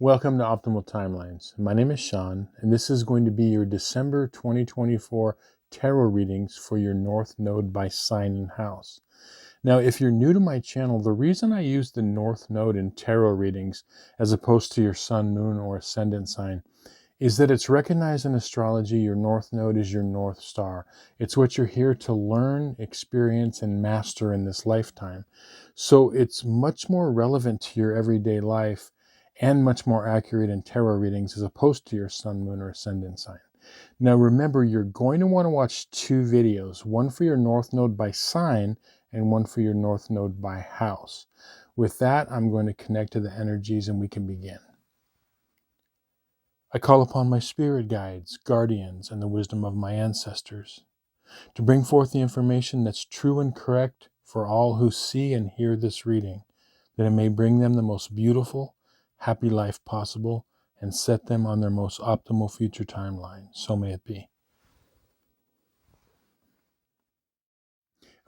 Welcome to Optimal Timelines. My name is Sean, and this is going to be your December 2024 tarot readings for your North Node by sign and house. Now, if you're new to my channel, the reason I use the North Node in tarot readings as opposed to your Sun, Moon, or Ascendant sign is that it's recognized in astrology your North Node is your North Star. It's what you're here to learn, experience, and master in this lifetime. So it's much more relevant to your everyday life and much more accurate in tarot readings as opposed to your Sun, Moon, or Ascendant sign. Now remember, you're going to want to watch two videos, one for your North Node by sign and one for your North Node by house. With that, I'm going to connect to the energies and we can begin. I call upon my spirit guides, guardians, and the wisdom of my ancestors to bring forth the information that's true and correct for all who see and hear this reading, that it may bring them the most beautiful, happy life possible and set them on their most optimal future timeline. So may it be.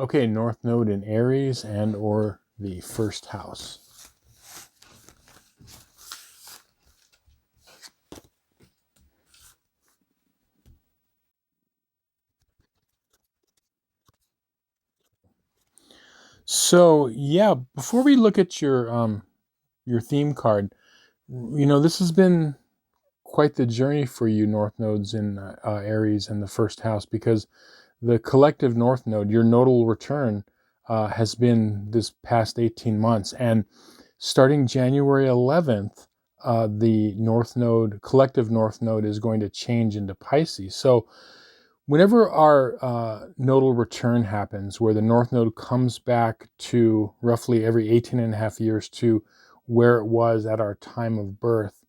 Okay, North Node in Aries and or the first house. So yeah, before we look at your theme card, this has been quite the journey for you North Nodes in Aries and the first house, because the collective North Node, your nodal return, has been this past 18 months. And starting January 11th, the North Node, collective North Node, is going to change into Pisces. So whenever our nodal return happens, where the North Node comes back to roughly every 18 and a half years to where it was at our time of birth,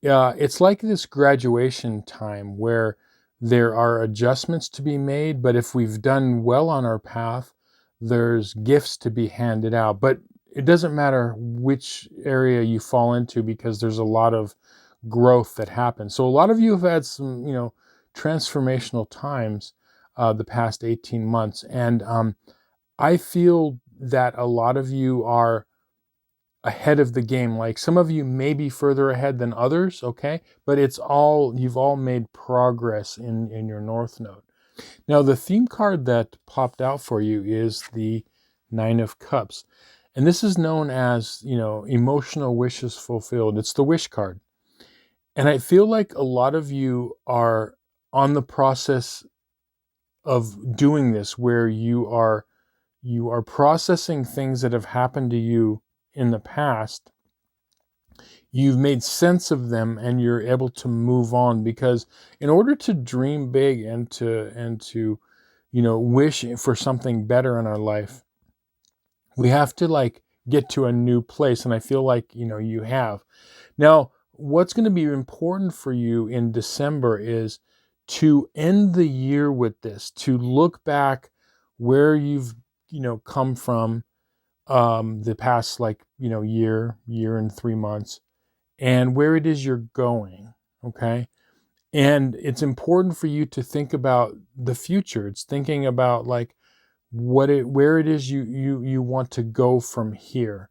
it's like this graduation time where there are adjustments to be made, but if we've done well on our path, there's gifts to be handed out. But it doesn't matter which area you fall into, because there's a lot of growth that happens. So a lot of you have had some, transformational times the past 18 months. And I feel that a lot of you are ahead of the game. Like some of you may be further ahead than others, okay? But you've all made progress in your North Node. Now, the theme card that popped out for you is the Nine of Cups. And this is known as, emotional wishes fulfilled. It's the wish card. And I feel like a lot of you are on the process of doing this, where you are processing things that have happened to you in the past. You've made sense of them and you're able to move on, because in order to dream big and to wish for something better in our life, we have to get to a new place. And I feel like you have. Now, what's going to be important for you in December is to end the year with this, to look back where you've come from the past year and 3 months, and where it is you're going. Okay. And it's important for you to think about the future. It's thinking about where it is you want to go from here.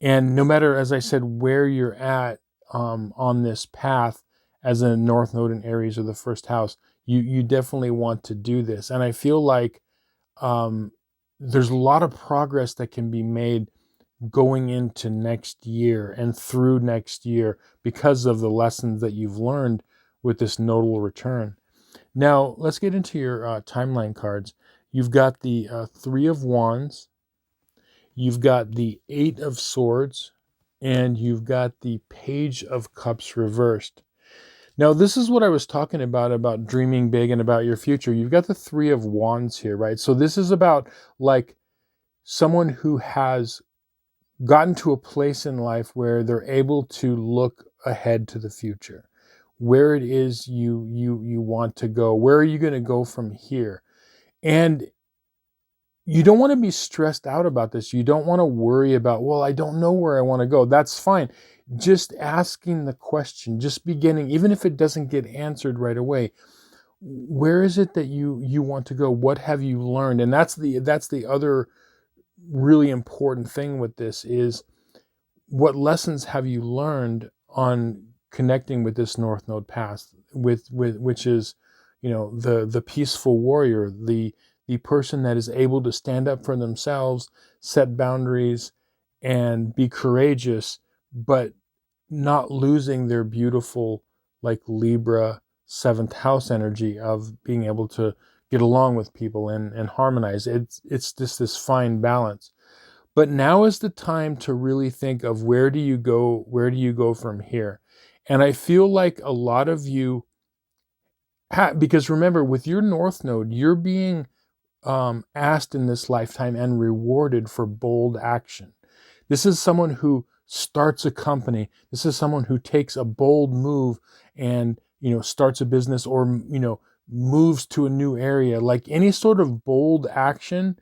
And no matter, as I said, where you're at on this path as a North Node in Aries or the first house, you definitely want to do this. And I feel like there's a lot of progress that can be made going into next year and through next year because of the lessons that you've learned with this nodal return. Now, let's get into your timeline cards. You've got the Three of Wands, you've got the Eight of Swords, and you've got the Page of Cups reversed. Now, this is what I was talking about dreaming big and about your future. You've got the Three of Wands here, right? So this is about someone who has gotten to a place in life where they're able to look ahead to the future, where it is you want to go. Where are you going to go from here? And you don't want to be stressed out about this. You don't want to worry about, well, I don't know where I want to go. That's fine. Just asking the question, just beginning, even if it doesn't get answered right away, where is it that you want to go? What have you learned? And that's the other really important thing with this is, what lessons have you learned on connecting with this North Node path, with which is, the peaceful warrior, the person that is able to stand up for themselves, set boundaries, and be courageous, but not losing their beautiful, like, Libra seventh house energy of being able to get along with people and harmonize. It's just this fine balance. But now is the time to really think of where do you go from here. And I feel like a lot of you because remember, with your North Node, you're being asked in this lifetime and rewarded for bold action. This is someone who starts a company. This is someone who takes a bold move and, starts a business, or, moves to a new area. Like any sort of bold action,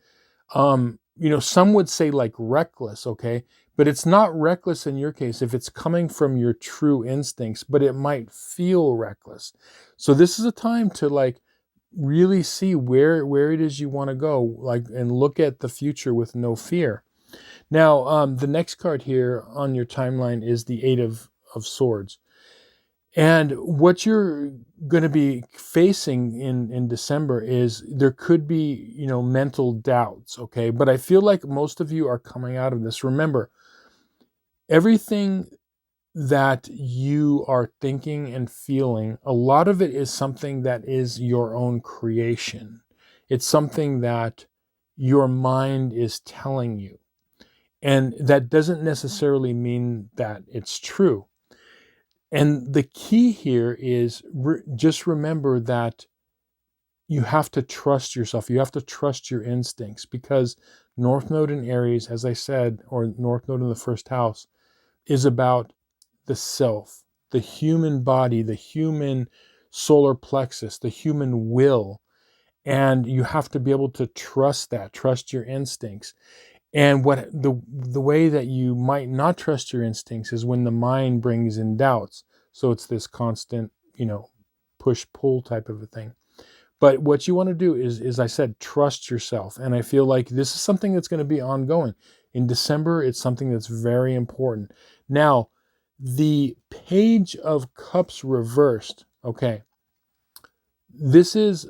some would say like reckless, okay? But it's not reckless in your case if it's coming from your true instincts, but it might feel reckless. So this is a time to, like, really see where it is you want to go, like, and look at the future with no fear. Now, the next card here on your timeline is the Eight of Swords. And what you're going to be facing in December is there could be, mental doubts, okay? But I feel like most of you are coming out of this. Remember, everything that you are thinking and feeling, a lot of it is something that is your own creation. It's something that your mind is telling you. And that doesn't necessarily mean that it's true. And the key here is just remember that you have to trust yourself. You have to trust your instincts, because North Node in Aries, as I said, or North Node in the first house, is about the self, the human body, the human solar plexus, the human will. And you have to be able to trust that, trust your instincts. And what the way that you might not trust your instincts is when the mind brings in doubts. So it's this constant, push-pull type of a thing. But what you want to do is, as I said, trust yourself. And I feel like this is something that's going to be ongoing. In December, it's something that's very important. Now, the Page of Cups reversed, okay, this is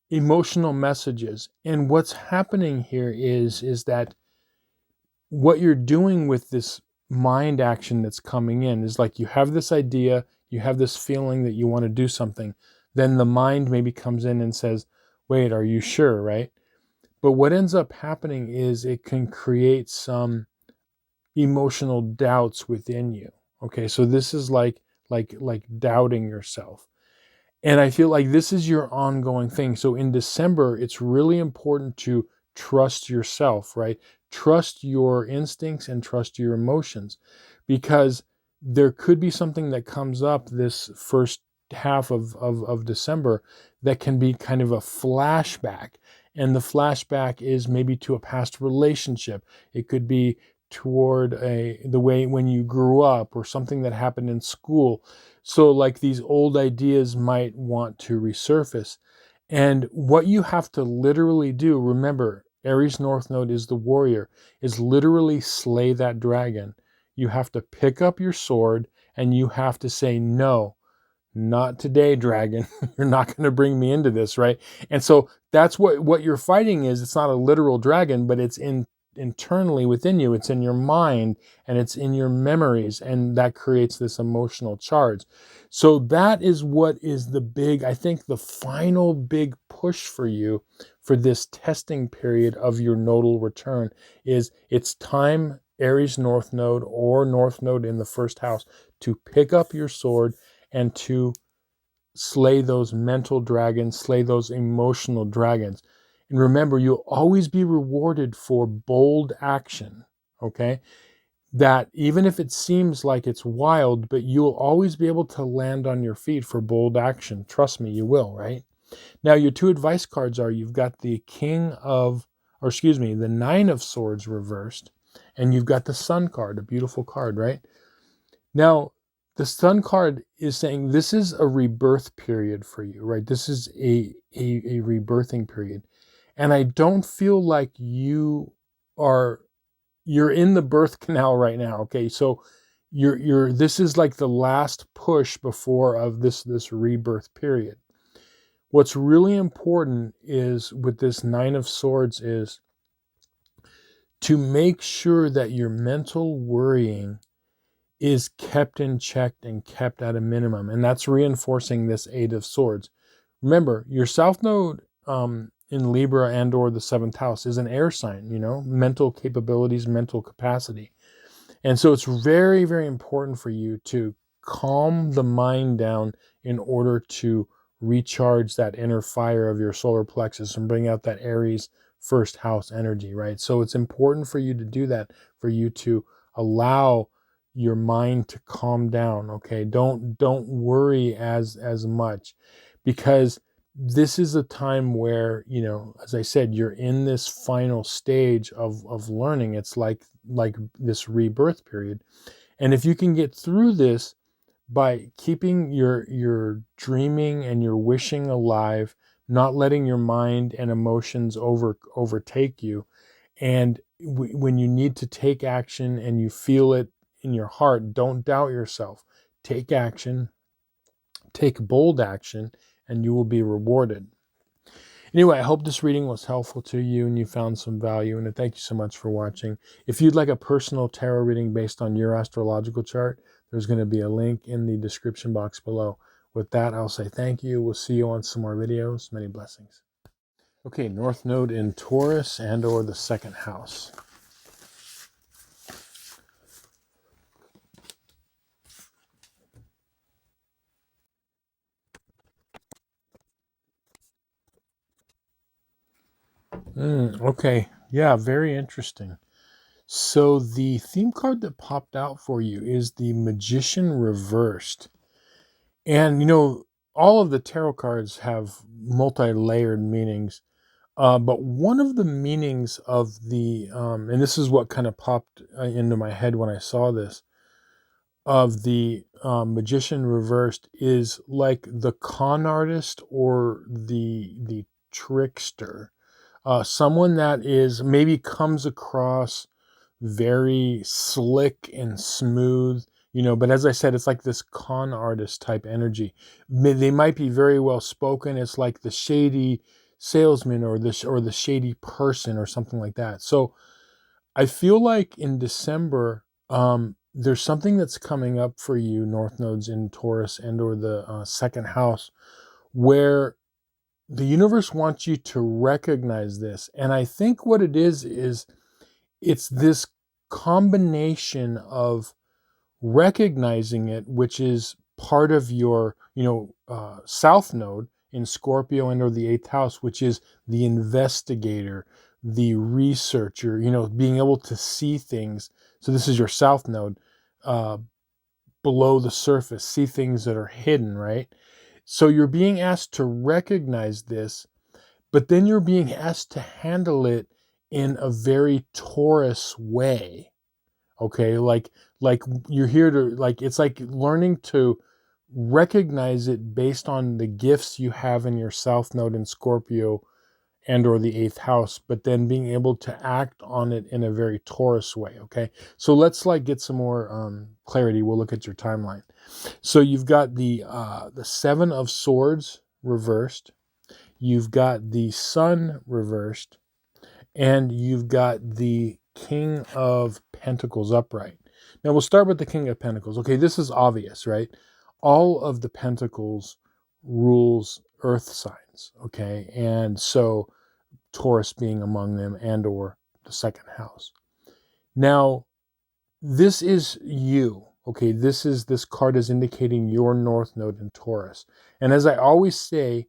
emotional messages. And what's happening here is that what you're doing with this mind action that's coming in is, like, you have this idea, you have this feeling that you want to do something. Then the mind maybe comes in and says, wait, are you sure, right? But what ends up happening is it can create some emotional doubts within you. Okay, so this is like doubting yourself. And I feel like this is your ongoing thing. So in December, it's really important to trust yourself, right? Trust your instincts and trust your emotions, because there could be something that comes up this first half of December that can be kind of a flashback. And the flashback is maybe to a past relationship. It could be toward the way when you grew up, or something that happened in school. So, like, these old ideas might want to resurface. And what you have to literally do, remember, Aries North Node is the warrior, is literally slay that dragon. You have to pick up your sword and you have to say, no, not today, dragon. You're not going to bring me into this, right? And so that's what you're fighting is. It's not a literal dragon, but it's internally within you. It's in your mind and it's in your memories, and that creates this emotional charge. So that is what is the big, I think, the final big push for you for this testing period of your nodal return is it's time, Aries North Node or North Node in the first house, to pick up your sword and to slay those mental dragons, slay those emotional dragons. And remember, you'll always be rewarded for bold action, okay? That even if it seems like it's wild, but you'll always be able to land on your feet for bold action. Trust me, you will, right? Now, your two advice cards are, you've got the the Nine of Swords reversed, and you've got the Sun card, a beautiful card, right? Now, the Sun card is saying this is a rebirth period for you, right? This is a rebirthing period. And I don't feel like you're in the birth canal right now, okay? So this is like the last push before of this rebirth period. What's really important is with this Nine of Swords is to make sure that your mental worrying is kept in check and kept at a minimum. And that's reinforcing this Eight of Swords. Remember, your South Node in Libra and or the 7th house is an air sign, mental capabilities, mental capacity. And so it's very, very important for you to calm the mind down in order to recharge that inner fire of your solar plexus and bring out that Aries first house energy, right? So it's important for you to do that, for you to allow your mind to calm down, okay? Don't worry as much, because this is a time where, as I said, you're in this final stage of learning. It's like this rebirth period. And if you can get through this by keeping your dreaming and your wishing alive, not letting your mind and emotions overtake you, and when you need to take action and you feel it in your heart, don't doubt yourself. Take action, take bold action, and you will be rewarded. Anyway, I hope this reading was helpful to you and you found some value in it. Thank you so much for watching. If you'd like a personal tarot reading based on your astrological chart, there's going to be a link in the description box below. With that, I'll say thank you. We'll see you on some more videos. Many blessings. Okay, North Node in Taurus and or the 2nd house. Okay, yeah, very interesting. So the theme card that popped out for you is the Magician reversed. And, all of the tarot cards have multi-layered meanings. But one of the meanings of the, and this is what kind of popped into my head when I saw this, of the Magician reversed is like the con artist or the trickster. Someone that is maybe comes across very slick and smooth, but as I said, it's like this con artist type energy. They might be very well spoken. It's like the shady salesman or the shady person or something like that. So I feel like in December, there's something that's coming up for you, North Nodes in Taurus and or the 2nd house, where the universe wants you to recognize this. And I think what it is it's this combination of recognizing it, which is part of your, South Node in Scorpio and or the 8th house, which is the investigator, the researcher, being able to see things. So this is your South Node, below the surface, see things that are hidden, right? So you're being asked to recognize this, but then you're being asked to handle it in a very Taurus way. Okay, like you're here to, like, it's like learning to recognize it based on the gifts you have in your South Node in Scorpio and or the 8th house, but then being able to act on it in a very Taurus way. Okay, so let's get some more clarity. We'll look at your timeline. So you've got the 7 of Swords reversed, you've got the Sun reversed, and you've got the King of Pentacles upright. Now we'll start with the King of Pentacles. Okay, this is obvious, right? All of the Pentacles rules earth signs, okay? And so Taurus being among them and or the 2nd house. Now, this is you, okay? This card is indicating your North Node in Taurus. And as I always say,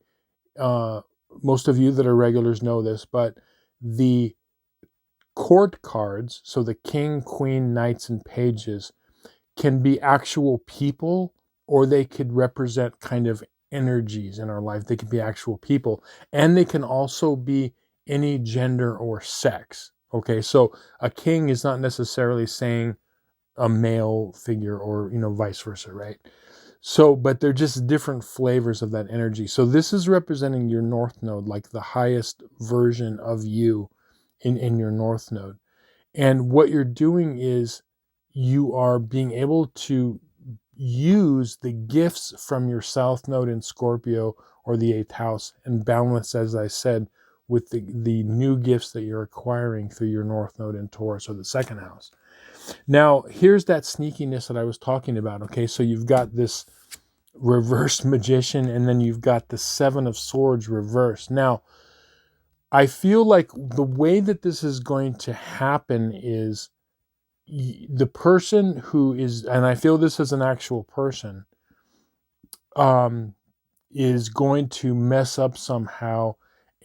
most of you that are regulars know this, but the court cards, so the king, queen, knights, and pages, can be actual people, or they could represent kind of energies in our life. They could be actual people, and they can also be any gender or sex. Okay, so a king is not necessarily saying a male figure or, vice versa, right? So, but they're just different flavors of that energy. So this is representing your North Node, like the highest version of you in your North Node. And what you're doing is you are being able to use the gifts from your South Node in Scorpio or the 8th house and balance, as I said, with the new gifts that you're acquiring through your North Node in Taurus or the 2nd house. Now, here's that sneakiness that I was talking about. Okay, so you've got this reversed Magician, and then you've got the 7 of Swords reversed. Now, I feel like the way that this is going to happen is the person who is, and I feel this is an actual person, is going to mess up somehow,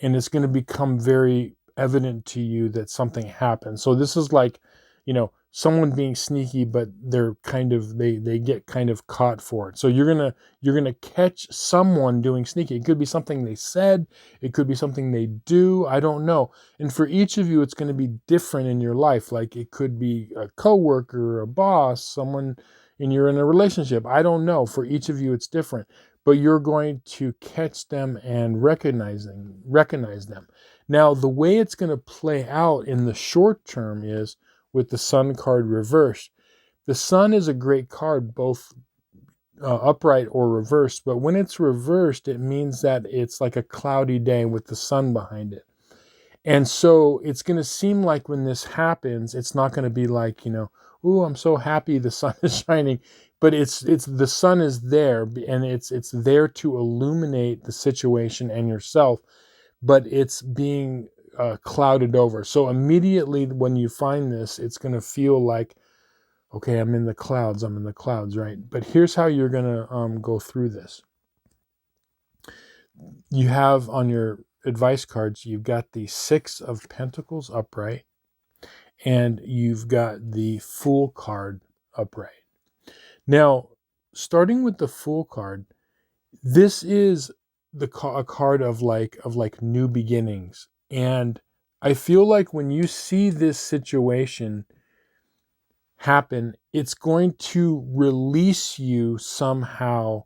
and it's going to become very evident to you that something happened. So this is like, someone being sneaky, but they're kind of, they get kind of caught for it. So you're gonna catch someone doing sneaky. It could be something they said, it could be something they do, I don't know. And for each of you, it's going to be different in your life. Like it could be a coworker, a boss, someone, and you're in a relationship. I don't know. For each of you, it's different. But you're going to catch them and recognize them. Now, the way it's going to play out in the short term is with the Sun card reversed. The Sun is a great card, both upright or reversed, but when it's reversed, it means that it's like a cloudy day with the sun behind it. And so it's going to seem like when this happens, it's not going to be like, ooh, I'm so happy the sun is shining, but it's the sun is there, and it's there to illuminate the situation and yourself, but it's being clouded over. So immediately when you find this, it's going to feel like, okay, I'm in the clouds, right? But here's how you're going to go through this. You have on your advice cards, you've got the 6 of Pentacles upright, and you've got the Fool card upright. Now, starting with the Fool card, this is a card of like new beginnings. And I feel like when you see this situation happen, it's going to release you somehow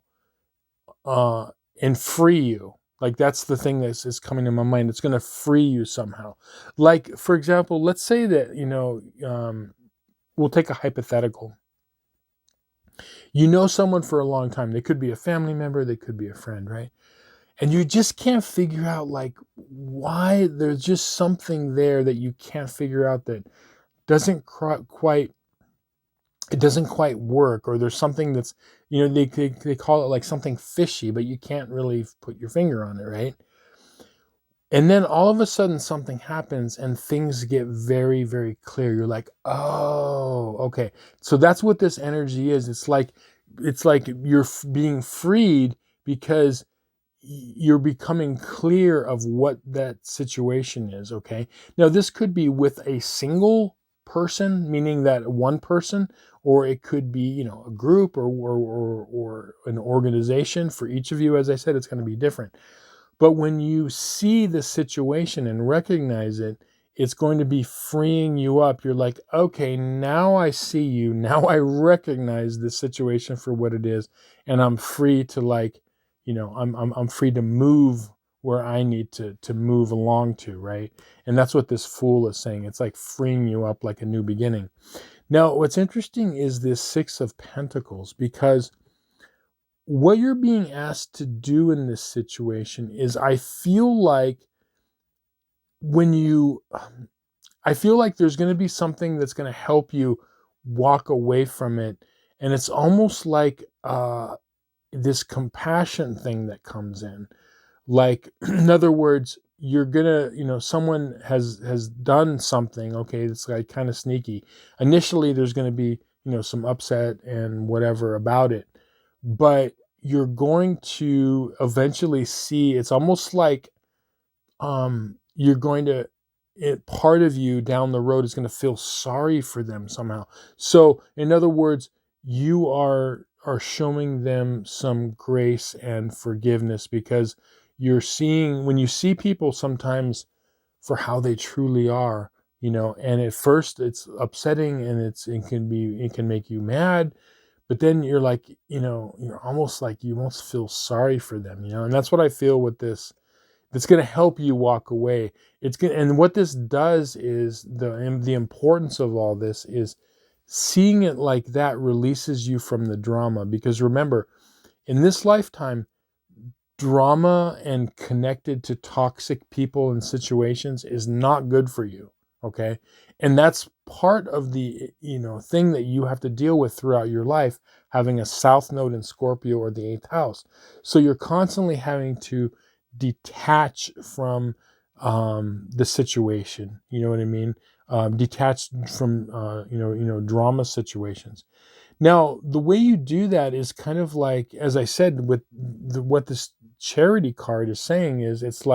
and free you. Like that's the thing that is coming to my mind. It's going to free you somehow. Like, for example, let's say that, we'll take a hypothetical. You know someone for a long time. They could be a family member. They could be a friend, right? And you just can't figure out like why. There's just something there that you can't figure out that doesn't quite work, or there's something that's, they call it like something fishy, but you can't really put your finger on it, right? And then all of a sudden something happens and things get very, very clear. You're like, oh, okay. So that's what this energy is. It's like you're being freed because you're becoming clear of what that situation is, okay? Now, this could be with a single person, meaning that one person, or it could be, a group or an organization. For each of you, as I said, it's going to be different. But when you see the situation and recognize it, it's going to be freeing you up. You're like, okay, now I see you. Now I recognize the situation for what it is, and I'm free to I'm free to move where I need to move along to, right? And that's what this Fool is saying. It's like freeing you up, like a new beginning. Now, what's interesting is this 6 of Pentacles, because what you're being asked to do in this situation is, I feel like there's going to be something that's going to help you walk away from it. And it's almost like this compassion thing that comes in. Like, in other words, you're gonna, someone has done something, okay, it's like kind of sneaky. Initially, there's going to be, some upset and whatever about it. But you're going to eventually see, it's almost like you're going to, part of you down the road is going to feel sorry for them somehow. So, in other words, you are showing them some grace and forgiveness, because you're seeing, when you see people sometimes for how they truly are, and at first it's upsetting and it can make you mad, but then you're like, you're almost like, you almost feel sorry for them, and that's what I feel with this. It's going to help you walk away. And what this does is, the importance of all this is seeing it like that releases you from the drama. Because remember, in this lifetime, drama and connected to toxic people and situations is not good for you. Okay. And that's part of the, thing that you have to deal with throughout your life, having a south node in Scorpio or the 8th house. So you're constantly having to detach from the situation. You know what I mean? Detached from, drama situations. Now, the way you do that is kind of like, as I said, with what this charity card is saying is, it's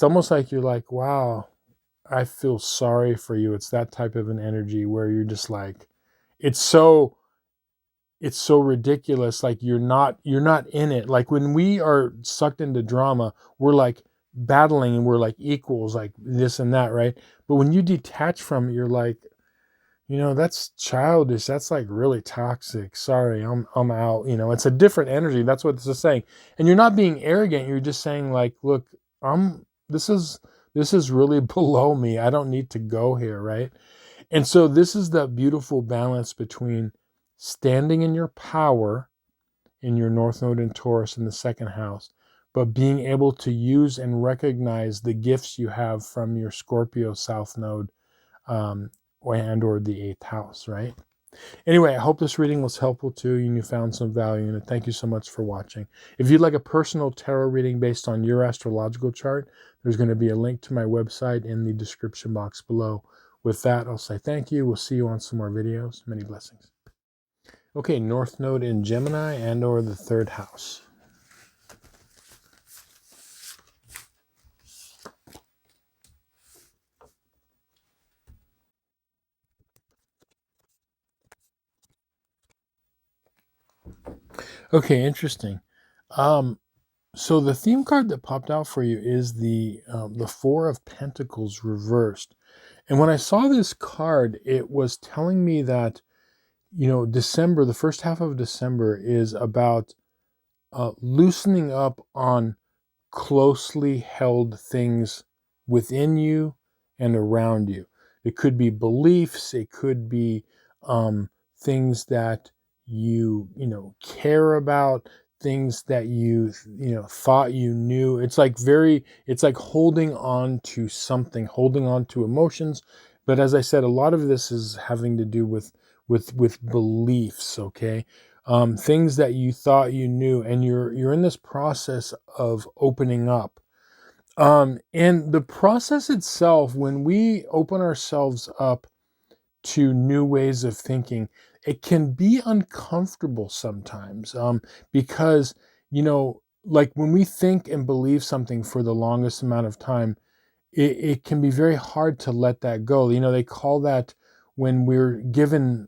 almost like you're like, wow, I feel sorry for you. It's that type of an energy where you're just like, it's so ridiculous. Like you're not in it. Like when we are sucked into drama, we're like battling and we're like equals, like this and that, right? But when you detach from it, you're like, that's childish. That's like really toxic. Sorry, I'm out. It's a different energy. That's what this is saying. And you're not being arrogant. You're just saying like, look, this is really below me. I don't need to go here, right? And so this is the beautiful balance between standing in your power in your North Node in Taurus in the 2nd house, but being able to use and recognize the gifts you have from your Scorpio South Node, or the 8th house, right? Anyway, I hope this reading was helpful to you and you found some value in it. Thank you so much for watching. If you'd like a personal tarot reading based on your astrological chart, there's going to be a link to my website in the description box below. With that, I'll say thank you. We'll see you on some more videos. Many blessings. Okay, North Node in Gemini and or the 3rd house. Okay, interesting. So the theme card that popped out for you is the 4 of Pentacles reversed. And when I saw this card, it was telling me that, December, the first half of December is about loosening up on closely held things within you and around you. It could be beliefs, it could be things that care about, things that you thought you knew. It's like holding on to something, holding on to emotions. But as I said, a lot of this is having to do with beliefs, okay? Things that you thought you knew, and you're in this process of opening up. And the process itself, when we open ourselves up to new ways of thinking, it can be uncomfortable sometimes, because, like when we think and believe something for the longest amount of time, it can be very hard to let that go. They call that when we're given,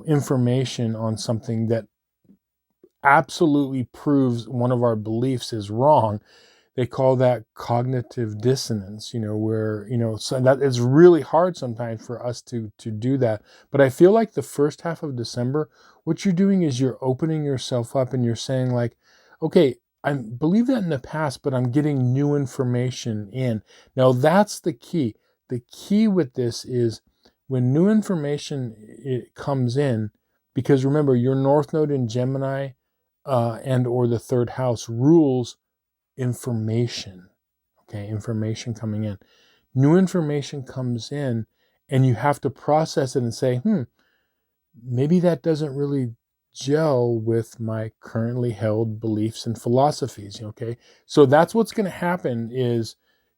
information on something that absolutely proves one of our beliefs is wrong. They call that cognitive dissonance, where, so that it's really hard sometimes for us to do that. But I feel like the first half of December, what you're doing is you're opening yourself up and you're saying like, okay, I believe that in the past, but I'm getting new information in. Now that's the key. The key with this is when new information comes in, because remember your North Node in Gemini and or the 3rd house rules information. Okay, information coming in. New information comes in and you have to process it and say, maybe that doesn't really gel with my currently held beliefs and philosophies. Okay, so that's what's going to happen is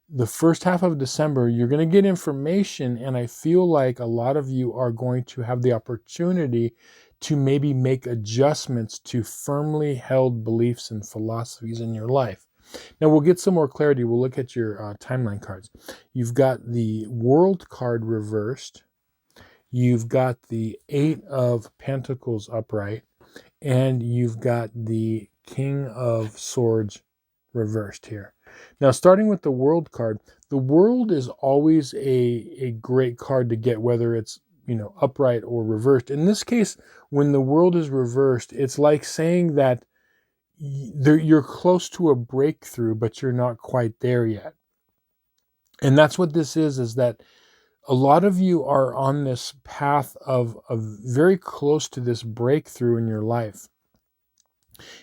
the first half of December, you're going to get information, and I feel like a lot of you are going to have the opportunity to maybe make adjustments to firmly held beliefs and philosophies in your life. Now we'll get some more clarity. We'll look at your timeline cards. You've got the World card reversed. You've got the 8 of Pentacles upright. And you've got the King of Swords reversed here. Now, starting with the World card, the World is always a great card to get, whether it's, upright or reversed. In this case, when the World is reversed, it's like saying that you're close to a breakthrough, but you're not quite there yet. And that's what this is that a lot of you are on this path of very close to this breakthrough in your life.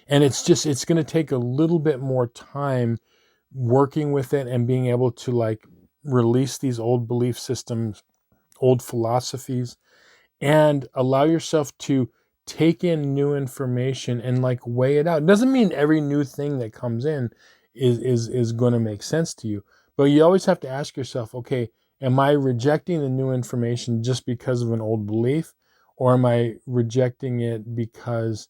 And it's going to take a little bit more time working with it and being able to like release these old belief systems, old philosophies, and allow yourself to take in new information and like weigh it out. It doesn't mean every new thing that comes in is going to make sense to you, but you always have to ask yourself, okay, am I rejecting the new information just because of an old belief, or am I rejecting it because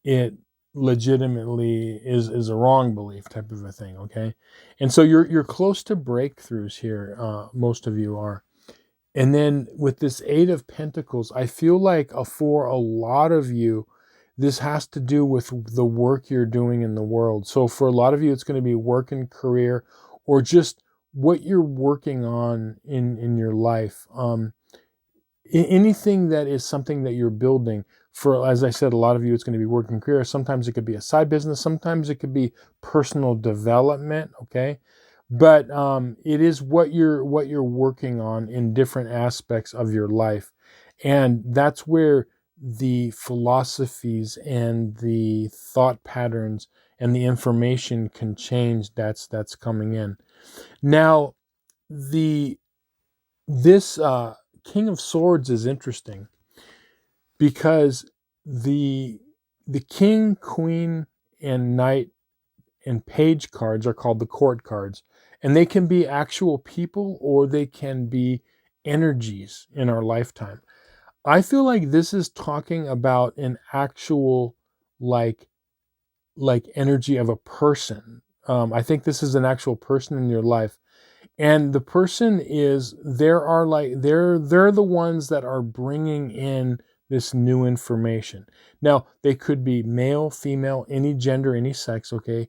it legitimately is a wrong belief, type of a thing? Okay, and so you're close to breakthroughs here. Most of you are. And then with this Eight of Pentacles, I feel like for a lot of you, this has to do with the work you're doing in the world. So for a lot of you, it's going to be work and career, or just what you're working on in your life. Anything that is something that you're building. For, as I said, a lot of you, it's going to be work and career. Sometimes it could be a side business. Sometimes it could be personal development. Okay. But it is what you're working on in different aspects of your life, and that's where the philosophies and the thought patterns and the information can change. That's coming in now. This King of Swords is interesting because the King, Queen, and Knight and Page cards are called the court cards. And they can be actual people, or they can be energies in our lifetime. I feel like this is talking about an actual like energy of a person. I think this is an actual person in your life. And the person is, they're the ones that are bringing in this new information. Now, they could be male, female, any gender, any sex, okay?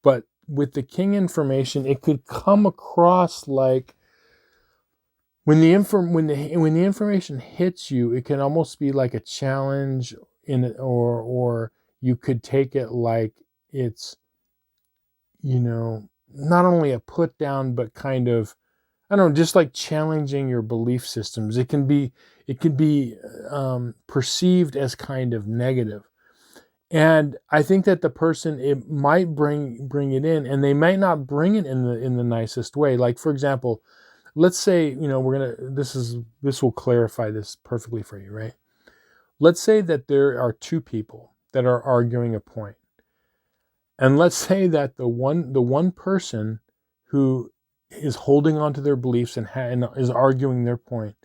But with the King information, it could come across like when the information hits you, it can almost be like a challenge in it, or you could take it like it's, not only a put down, but kind of, I don't know, just like challenging your belief systems. It can be perceived as kind of negative. And I think that the person, it might bring it in, and they might not bring it in the nicest way. Like, for example, let's say, this will clarify this perfectly for you, right? Let's say that there are two people that are arguing a point. And let's say that the one person who is holding on to their beliefs and is arguing their point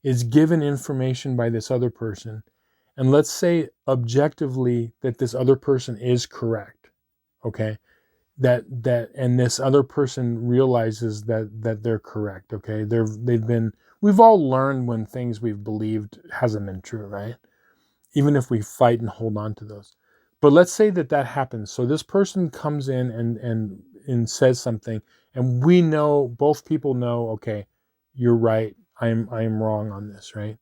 is given information by this other person. And let's say objectively that this other person is correct. Okay. And this other person realizes that they're correct. Okay. We've all learned when things we've believed hasn't been true, right? Even if we fight and hold on to those. But let's say that happens. So this person comes in and says something, and we know, both people know, okay, you're right, I am wrong on this, right?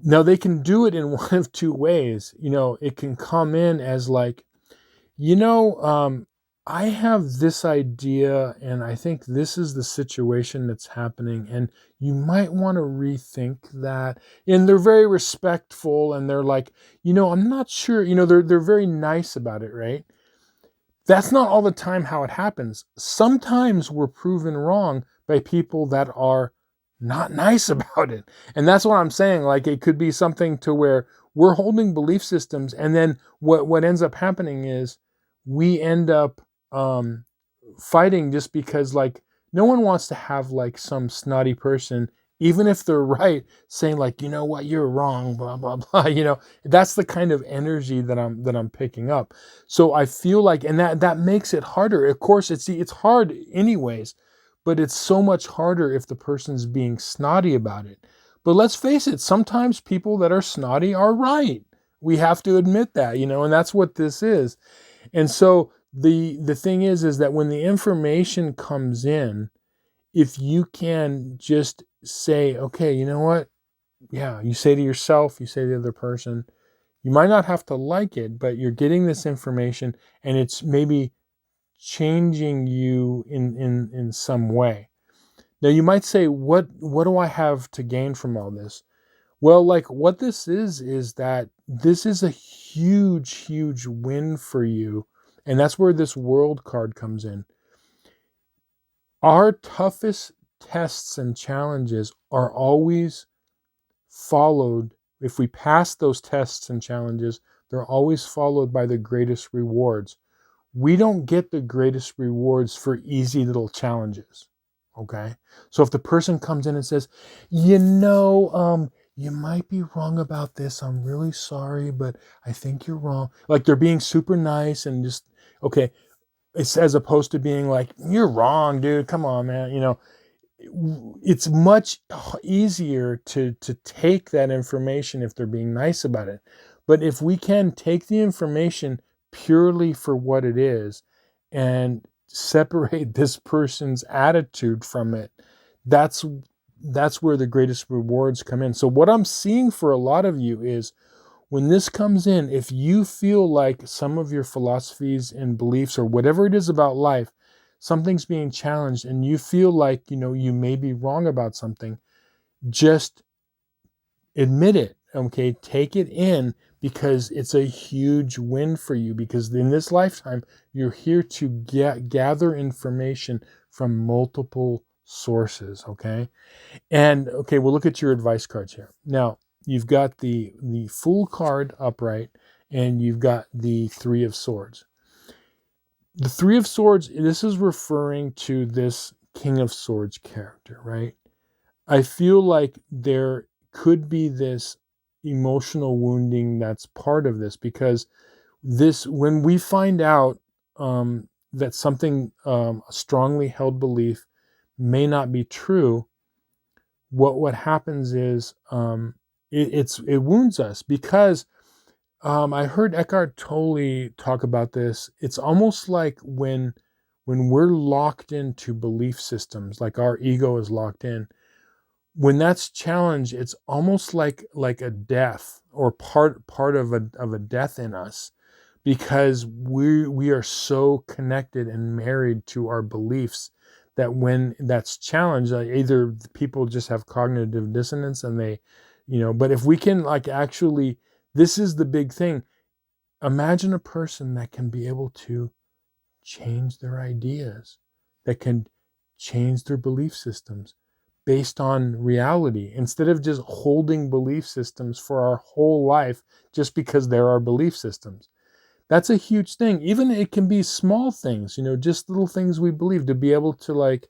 Now they can do it in one of two ways. It can come in as like, I have this idea, and I think this is the situation that's happening, and you might want to rethink that. And they're very respectful, and they're like, I'm not sure. They're very nice about it, right? That's not all the time how it happens. Sometimes we're proven wrong by people that are not nice about it. And that's what I'm saying. Like, it could be something to where we're holding belief systems, and then what ends up happening is we end up fighting, just because like no one wants to have like some snotty person, even if they're right, saying like, you know what, you're wrong, blah blah blah. That's the kind of energy that I'm picking up. So I feel like, and that makes it harder. Of course, it's hard anyways, but it's so much harder if the person's being snotty about it. But let's face it, sometimes people that are snotty are right. We have to admit that, and that's what this is. And so the thing is that when the information comes in, if you can just say, okay, you know what? Yeah, you say to yourself, you say to the other person, you might not have to like it, but you're getting this information, and it's maybe changing you in some way. Now you might say, what do I have to gain from all this? Well, like what this is that this is a huge, huge win for you. And that's where this world card comes in. Our toughest tests and challenges are always followed. If we pass those tests and challenges, they're always followed by the greatest rewards. We don't get the greatest rewards for easy little challenges. Okay. So if the person comes in and says, you might be wrong about this. I'm really sorry, but I think you're wrong. Like they're being super nice and just, okay. It's as opposed to being like, you're wrong, dude. Come on, man. It's much easier to take that information if they're being nice about it. But if we can take the information purely for what it is and separate this person's attitude from it, that's where the greatest rewards come in. So what I'm seeing for a lot of you is when this comes in, if you feel like some of your philosophies and beliefs or whatever it is about life, something's being challenged and you feel like, you may be wrong about something, just admit it, okay? Take it in because it's a huge win for you because in this lifetime, you're here to gather information from multiple sources, okay? And, okay, we'll look at your advice cards here. Now, you've got the Fool card upright and you've got the Three of Swords. The Three of Swords, this is referring to this King of Swords character, right? I feel like there could be this emotional wounding that's part of this because when we find out that something, a strongly held belief may not be true, what happens is it wounds us because I heard Eckhart Tolle talk about this. It's almost like when we're locked into belief systems, like our ego is locked in. When that's challenged, it's almost like a death or part of a death in us, because we are so connected and married to our beliefs that when that's challenged, either people just have cognitive dissonance and they, but if we can actually, this is the big thing. Imagine a person that can be able to change their ideas, that can change their belief systems based on reality, instead of just holding belief systems for our whole life just because there are belief systems. That's a huge thing. Even it can be small things, just little things we believe, to be able to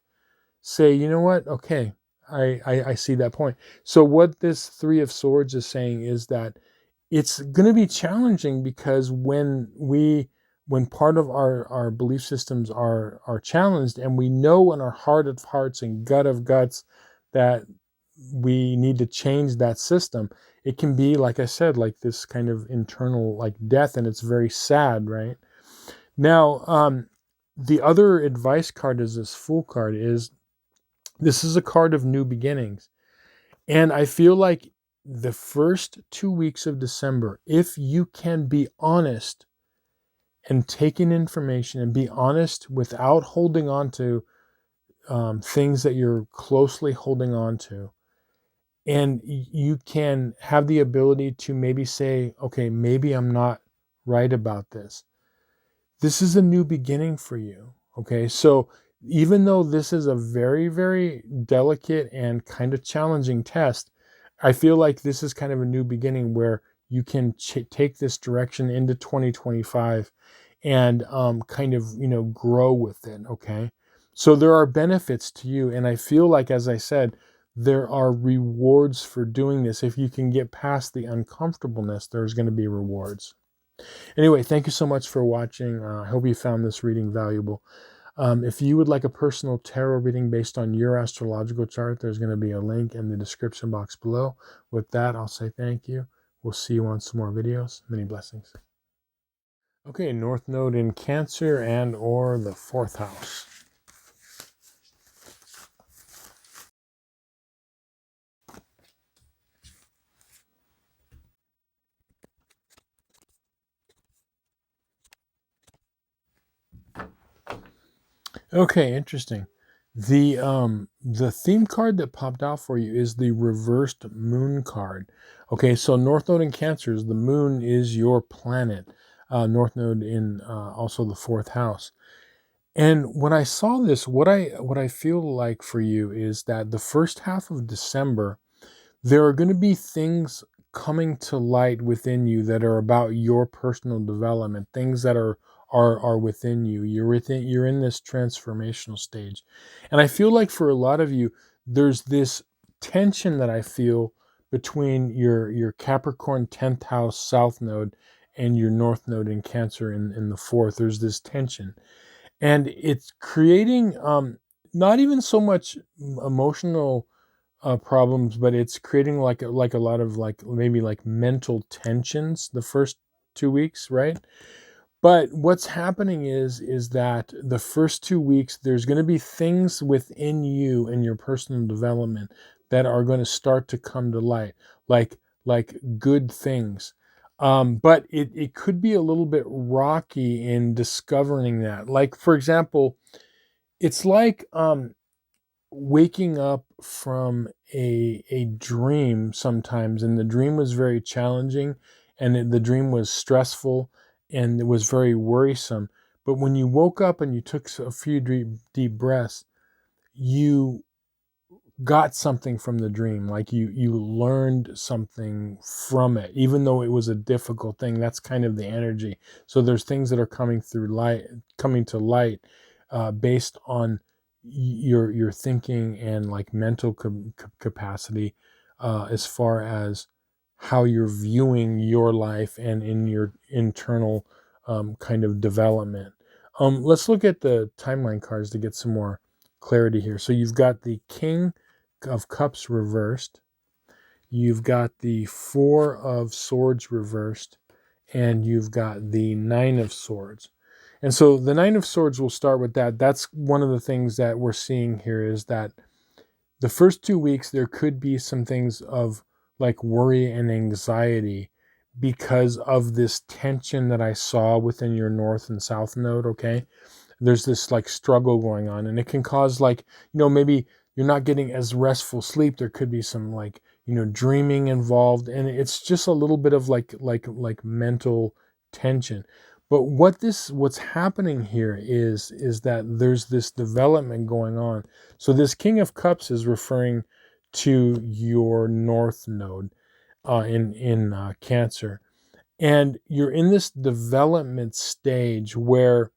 say, you know what? Okay, I see that point. So what this Three of Swords is saying is that it's going to be challenging because when part of our belief systems are challenged, and we know in our heart of hearts and gut of guts that we need to change that system, it can be, like I said, like this kind of internal death, and it's very sad, right? Now, the other advice card is this Fool card. This is a card of new beginnings. And I feel like the first 2 weeks of December, if you can be honest and take in information and be honest without holding on to things that you're closely holding on to, and you can have the ability to maybe say, okay, maybe I'm not right about this. This is a new beginning for you. Okay. So even though this is a very, very delicate and kind of challenging test, I feel like this is kind of a new beginning where you can take this direction into 2025 and kind of, grow with it. Okay. So there are benefits to you. And I feel like, as I said, there are rewards for doing this. If you can get past the uncomfortableness, there's going to be rewards. Anyway, thank you so much for watching. I hope you found this reading valuable. If you would like a personal tarot reading based on your astrological chart, there's going to be a link in the description box below. With that, I'll say thank you. We'll see you on some more videos. Many blessings. Okay, North Node in Cancer and or the 4th house. Okay, interesting. The theme card that popped out for you is the reversed moon card. Okay, so North Node in Cancers, the moon is your planet. North Node in also the fourth house. And when I saw this, what I feel like for you is that the first half of December, there are going to be things coming to light within you that are about your personal development, things that are within you. You're in this transformational stage. And I feel like for a lot of you, there's this tension that I feel between your Capricorn 10th house south node and your north node in Cancer in the fourth. There's this tension. And it's creating not even so much emotional problems, but it's creating like a lot of like maybe like mental tensions the first 2 weeks, right? But what's happening is that the first 2 weeks there's going to be things within you and your personal development that are going to start to come to light, like good things. But it could be a little bit rocky in discovering that. Like for example, it's like waking up from a dream sometimes, and the dream was very challenging, and the dream was stressful, and it was very worrisome. But when you woke up and you took a few deep breaths, you got something from the dream, like you learned something from it, even though it was a difficult thing. That's kind of the energy. So there's things that are coming to light based on your thinking and like mental capacity, as far as how you're viewing your life and in your internal kind of development. Let's look at the timeline cards to get some more clarity here. So you've got the King of Cups reversed, you've got the Four of Swords reversed, and you've got the Nine of Swords. And so the Nine of Swords, will start with that. That's one of the things that we're seeing here, is that the first 2 weeks there could be some things of like worry and anxiety because of this tension that I saw within your north and south node, okay? There's this like struggle going on, and it can cause like, maybe you're not getting as restful sleep. There could be some like, dreaming involved, and it's just a little bit of like mental tension. But what's happening here is that there's this development going on. So this King of Cups is referring to your north node in Cancer, and you're in this development stage where,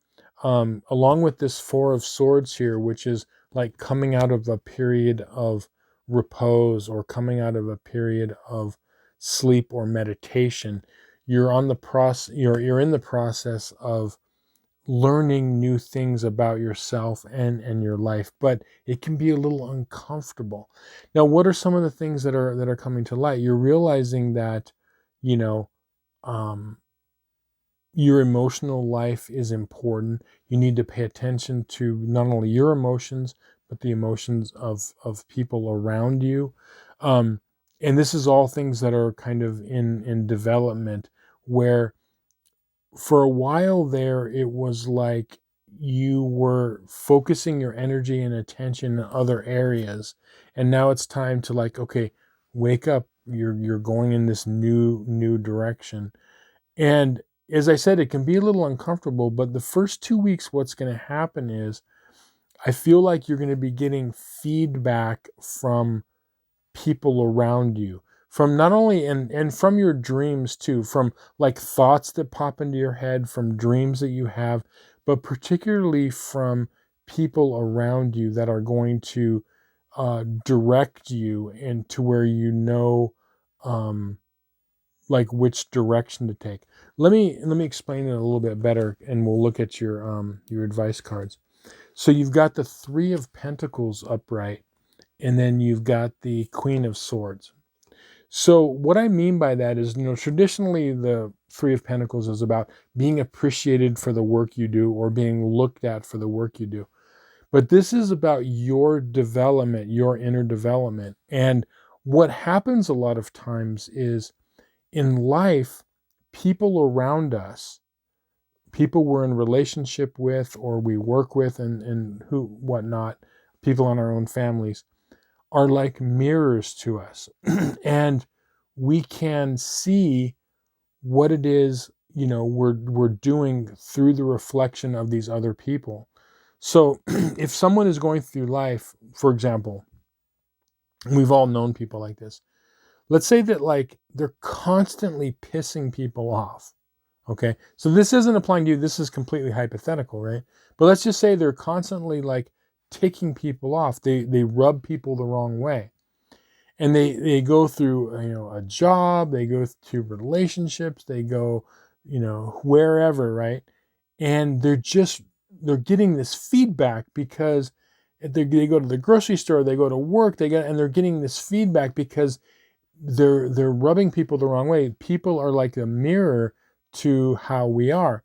along with this Four of Swords here, which is like coming out of a period of repose or coming out of a period of sleep or meditation, you're in the process of learning new things about yourself and your life, but it can be a little uncomfortable. Now, what are some of the things that are coming to light? You're realizing that, you know, um, your emotional life is important. You need to pay attention to not only your emotions, but the emotions of people around you. Um, and this is all things that are kind of in development, where for a while there, it was like you were focusing your energy and attention in other areas. And now it's time to like, okay, wake up. You're going in this new direction. And as I said, it can be a little uncomfortable, but the first 2 weeks, what's going to happen is I feel like you're going to be getting feedback from people around you, from not only and from your dreams too, from like thoughts that pop into your head, from dreams that you have, but particularly from people around you that are going to direct you into where um, like which direction to take. Let me explain it a little bit better, and we'll look at your advice cards. So you've got the Three of Pentacles upright, and then you've got the Queen of Swords. So what I mean by that is, traditionally the Three of Pentacles is about being appreciated for the work you do or being looked at for the work you do. But this is about your development, your inner development. And what happens a lot of times is, in life, people around us, people we're in relationship with or we work with and who whatnot, people in our own families, are like mirrors to us. And we can see what it is, we're doing through the reflection of these other people. So if someone is going through life, for example, we've all known people like this. Let's say that like they're constantly pissing people off. Okay. So this isn't applying to you. This is completely hypothetical, right? But let's just say they're constantly like ticking people off. They rub people the wrong way. And they go through, a job, they go through relationships, they go, wherever, right? And they're getting this feedback because they go to the grocery store, they go to work, and they're getting this feedback because they're rubbing people the wrong way. People are like a mirror to how we are.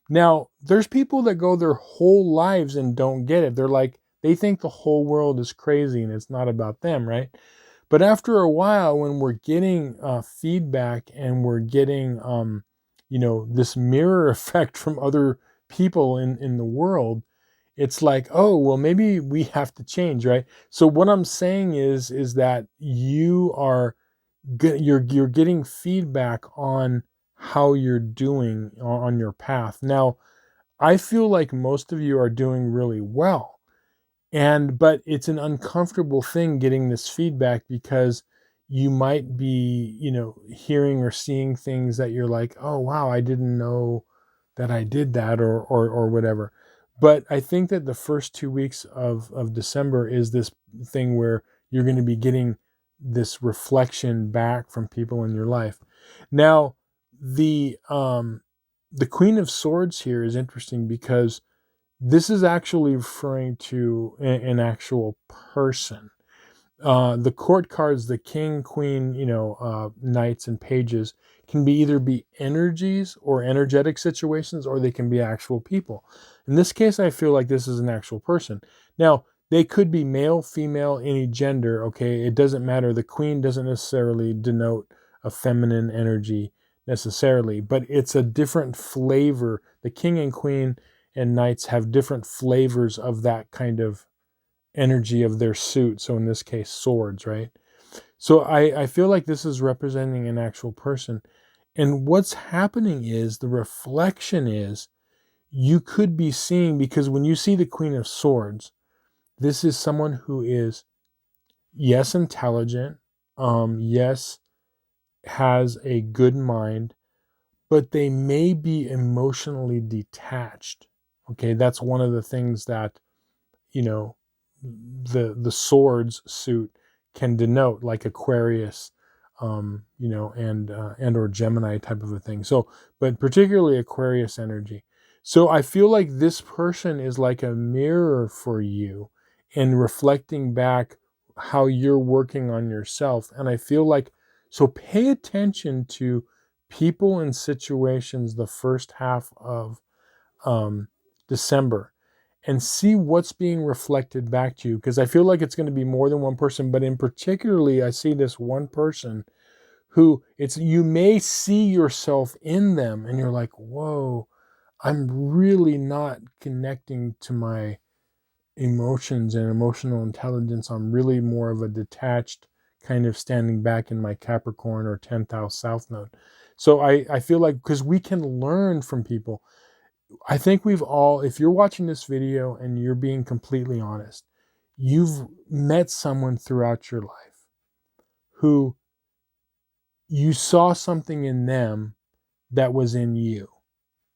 Now, there's people that go their whole lives and don't get it. They think the whole world is crazy and it's not about them, right? But after a while, when we're getting feedback and we're getting, this mirror effect from other people in the world, it's like, oh, well, maybe we have to change, right? So what I'm saying is that you're getting feedback on how you're doing on your path. Now, I feel like most of you are doing really well. But it's an uncomfortable thing getting this feedback because you might be, hearing or seeing things that you're like, oh, wow, I didn't know that I did that or whatever. But I think that the first 2 weeks of December is this thing where you're going to be getting this reflection back from people in your life. Now, the Queen of Swords here is interesting because this is actually referring to an actual person. The court cards, the king, queen, knights and pages can either be energies or energetic situations, or they can be actual people. In this case, I feel like this is an actual person. Now, they could be male, female, any gender, okay? It doesn't matter. The queen doesn't necessarily denote a feminine energy necessarily, but it's a different flavor. The king and queen and knights have different flavors of that kind of energy of their suit. So in this case, swords, right? So I feel like this is representing an actual person. And what's happening is the reflection is you could be seeing, because when you see the Queen of Swords, this is someone who is, yes, intelligent, yes, has a good mind, but they may be emotionally detached. Okay, that's one of the things that, the swords suit can denote, like Aquarius, and or Gemini type of a thing. So, but particularly Aquarius energy. So I feel like this person is like a mirror for you and reflecting back how you're working on yourself. And I feel like, so pay attention to people and situations the first half of December and see what's being reflected back to you, because I feel like it's going to be more than one person, but in particularly I see this one person who you may see yourself in them and you're like, whoa, I'm really not connecting to my emotions and emotional intelligence. I'm really more of a detached kind of standing back in my Capricorn or 10th house South Node. So I feel like, because we can learn from people. I think we've all, if you're watching this video and you're being completely honest, you've met someone throughout your life who you saw something in them that was in you.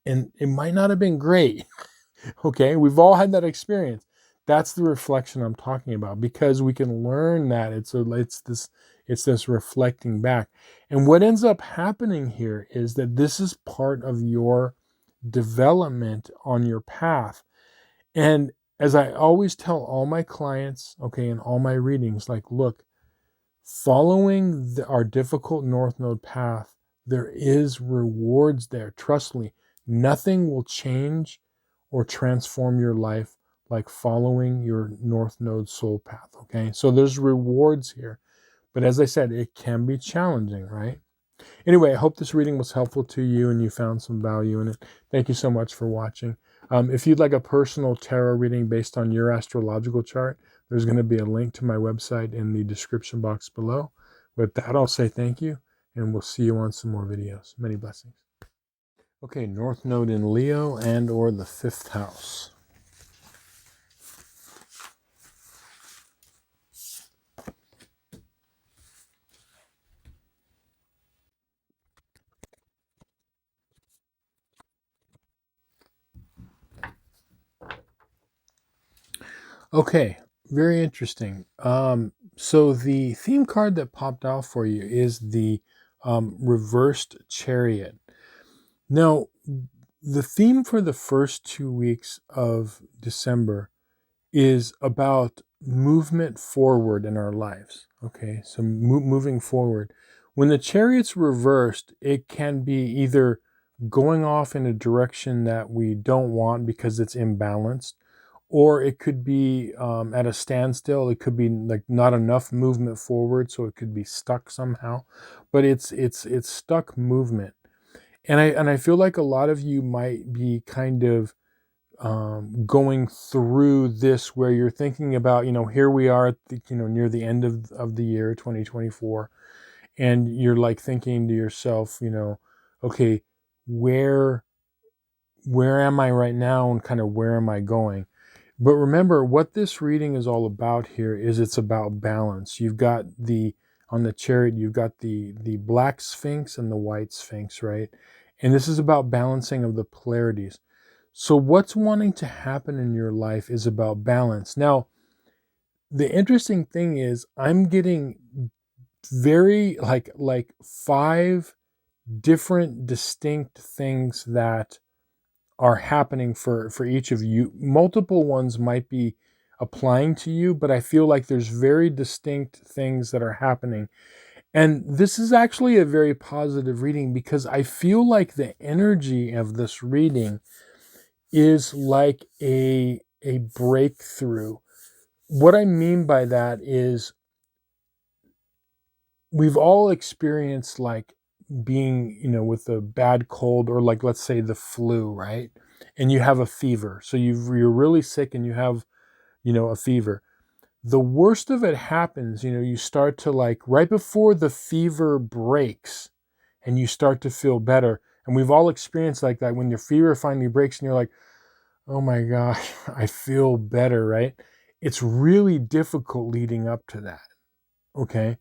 And it might not have been great. Okay, we've all had that experience. That's the reflection I'm talking about, because we can learn that it's this reflecting back. And what ends up happening here is that this is part of your development on your path. And as I always tell all my clients, okay, in all my readings, like, look, following our difficult North Node path, there is rewards there. Trust me, nothing will change or transform your life like following your North Node soul path, okay? So there's rewards here. But as I said, it can be challenging, right? Anyway, I hope this reading was helpful to you and you found some value in it. Thank you so much for watching. If you'd like a personal tarot reading based on your astrological chart, There's going to be a link to my website in the description box below. With that, I'll say thank you, and we'll see you on some more videos. Many blessings. Okay, North Node in Leo and or the 5th house. Okay, very interesting. So the theme card that popped out for you is the reversed chariot. Now, the theme for the first 2 weeks of December is about movement forward in our lives. Okay, so moving forward. When the chariot's reversed, it can be either going off in a direction that we don't want because it's imbalanced, or it could be at a standstill. It could be like not enough movement forward, so it could be stuck somehow. But it's stuck movement, and I feel like a lot of you might be kind of going through this where you're thinking about, here we are at the, near the end of the year 2024, and you're like thinking to yourself, okay, where am I right now, and kind of where am I going? But remember, what this reading is all about here is it's about balance. You've got on the chariot, you've got the black sphinx and the white sphinx, right? And this is about balancing of the polarities. So what's wanting to happen in your life is about balance. Now, the interesting thing is I'm getting very like 5 different distinct things that are happening for each of you. Multiple ones might be applying to you, but I feel like there's very distinct things that are happening. And this is actually a very positive reading because I feel like the energy of this reading is like a breakthrough. What I mean by that is we've all experienced like being, with a bad cold, or like, let's say the flu, right? And you have a fever. So you're really sick and you have, a fever. The worst of it happens, you start to like right before the fever breaks and you start to feel better. And we've all experienced like that when your fever finally breaks and you're like, oh my gosh, I feel better, right? It's really difficult leading up to that. Okay.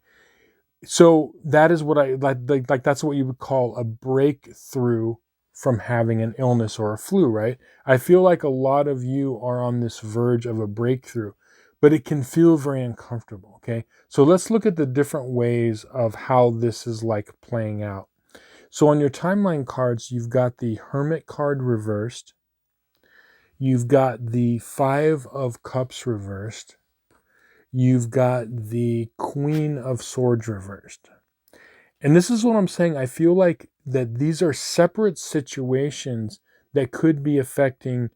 So that is what I like that's what you would call a breakthrough from having an illness or a flu, right? I feel like a lot of you are on this verge of a breakthrough, but it can feel very uncomfortable. Okay. So let's look at the different ways of how this is like playing out. So on your timeline cards, you've got the Hermit card reversed. You've got the 5 of Cups reversed. You've got the Queen of Swords reversed. And this is what I'm saying. I feel like that these are separate situations that could be affecting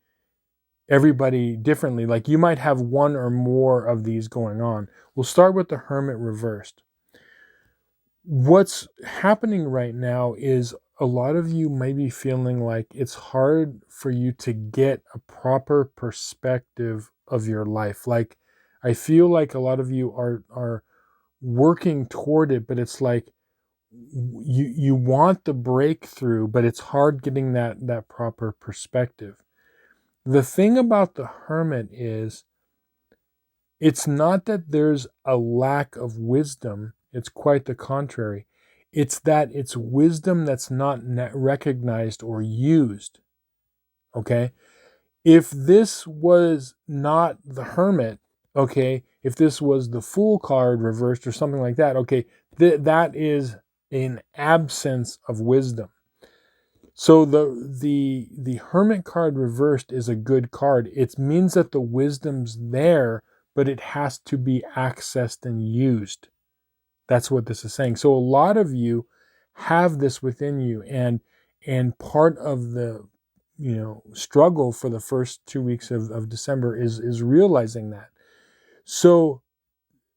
everybody differently. Like you might have one or more of these going on. We'll start with the Hermit reversed. What's happening right now is a lot of you may be feeling like it's hard for you to get a proper perspective of your life. Like I feel like a lot of you are working toward it, but it's like you want the breakthrough, but it's hard getting that proper perspective. The thing about the Hermit is it's not that there's a lack of wisdom. It's quite the contrary. It's that it's wisdom that's not recognized or used. Okay? If this was not the Hermit, okay, if this was the Fool card reversed or something like that, okay, that is an absence of wisdom. So the Hermit card reversed is a good card. It means that the wisdom's there, but it has to be accessed and used. That's what this is saying. So a lot of you have this within you, and part of the struggle for the first 2 weeks of December is realizing that. So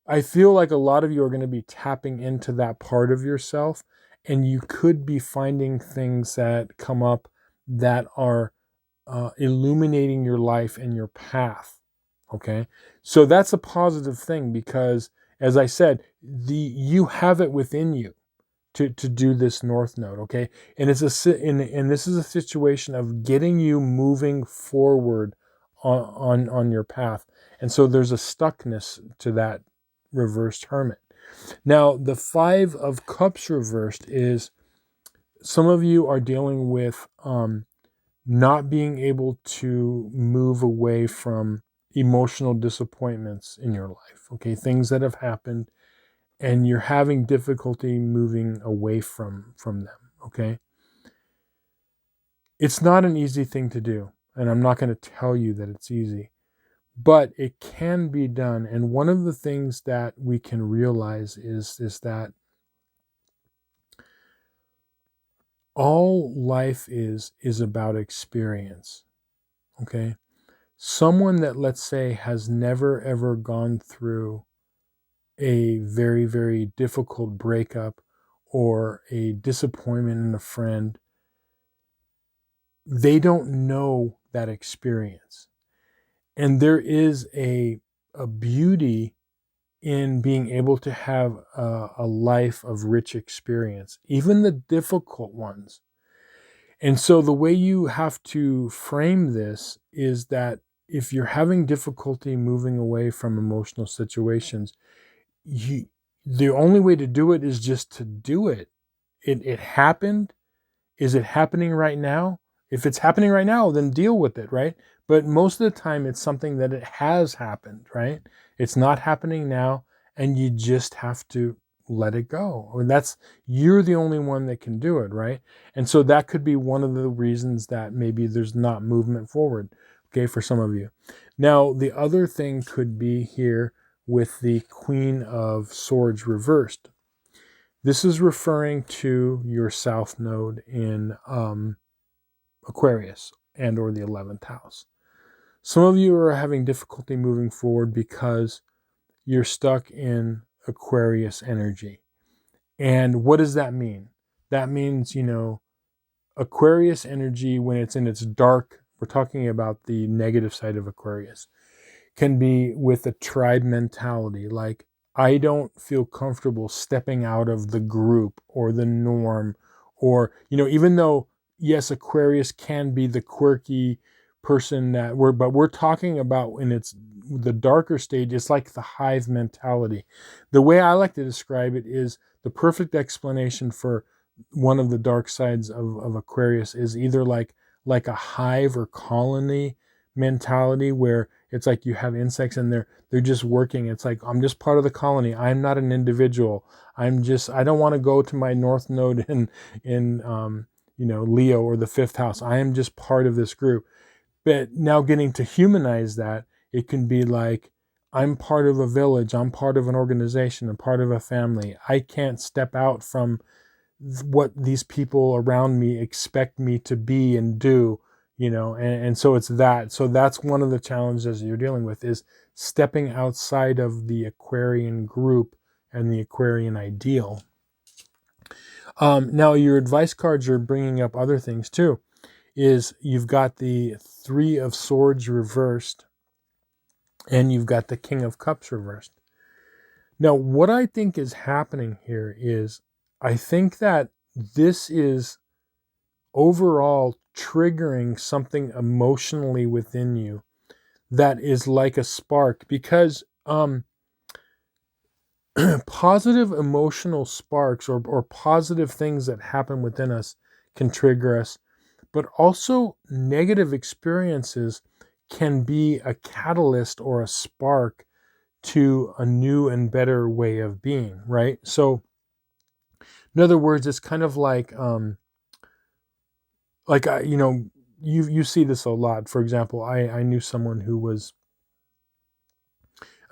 I feel like a lot of you are going to be tapping into that part of yourself, and you could be finding things that come up that are illuminating your life and your path. Okay, so that's a positive thing because, as I said, you have it within you to do this north node. Okay, and and this is a situation of getting you moving forward on your path, and so there's a stuckness to that reversed hermit. Now, the Five of Cups reversed is some of you are dealing with not being able to move away from emotional disappointments in your life. Okay, things that have happened, and you're having difficulty moving away from them. Okay, it's not an easy thing to do, and I'm not going to tell you that it's easy, but it can be done. And one of the things that we can realize is that all life is about experience. Okay, someone that, let's say, has never ever gone through a very, very difficult breakup or a disappointment in a friend, they don't know that experience. And there is a beauty in being able to have a life of rich experience, even the difficult ones. And so the way you have to frame this is that if you're having difficulty moving away from emotional situations, the only way to do it is just to do it. It happened. Is it happening right now? If it's happening right now, then deal with it, right? But most of the time, it's something that it has happened, right? It's not happening now, and you just have to let it go. And you're the only one that can do it, right? And so that could be one of the reasons that maybe there's not movement forward, okay, for some of you. Now, the other thing could be here with the Queen of Swords reversed. This is referring to your south node in Aquarius and or the 11th house. Some of you are having difficulty moving forward because you're stuck in Aquarius energy. And what does that mean? That means, Aquarius energy, when it's in its dark, we're talking about the negative side of Aquarius, can be with a tribe mentality. Like, I don't feel comfortable stepping out of the group or the norm, or, even though, yes, Aquarius can be the quirky person but we're talking about in the darker stage, it's like the hive mentality. The way I like to describe it is the perfect explanation for one of the dark sides of Aquarius is either like a hive or colony mentality, where it's like you have insects and they're just working. It's like, I'm just part of the colony. I'm not an individual. I don't want to go to my north node in Leo or the 5th house. I am just part of this group. But now getting to humanize that, it can be like, I'm part of a village. I'm part of an organization. I'm part of a family. I can't step out from what these people around me expect me to be and do, and so it's that. So that's one of the challenges you're dealing with, is stepping outside of the Aquarian group and the Aquarian ideal. Now, your advice cards are bringing up other things too. Is you've got the Three of Swords reversed, and you've got the King of Cups reversed. Now, what I think is happening here is, I think that this is overall triggering something emotionally within you that is like a spark, because positive emotional sparks or positive things that happen within us can trigger us, but also negative experiences can be a catalyst or a spark to a new and better way of being, right? So in other words, it's kind of like you see this a lot. For example, I knew someone who was,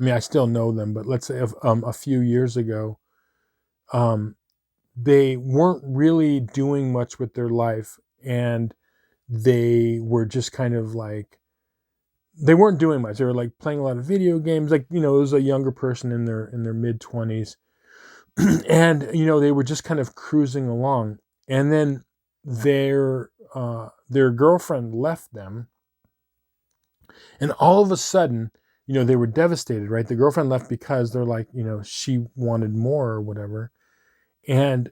I still know them, but let's say a few years ago, they weren't really doing much with their life, and they were just kind of like, they weren't doing much. They were like playing a lot of video games. Like, it was a younger person in their mid-20s. And, they were just kind of cruising along. And then their girlfriend left them. And all of a sudden, they were devastated, right? The girlfriend left because they're like, she wanted more or whatever. And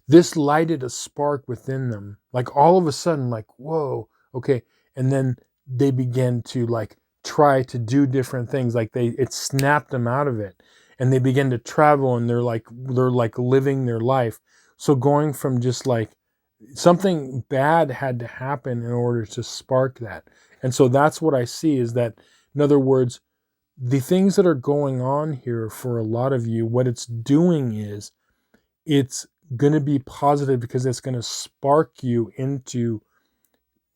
this lighted a spark within them. Like all of a sudden, like, whoa, okay. And then they began to like try to do different things. Like it snapped them out of it. And they began to travel, and they're like living their life. So going from just like something bad had to happen in order to spark that. And so that's what I see, is that, in other words, the things that are going on here for a lot of you, what it's doing is it's going to be positive, because it's going to spark you into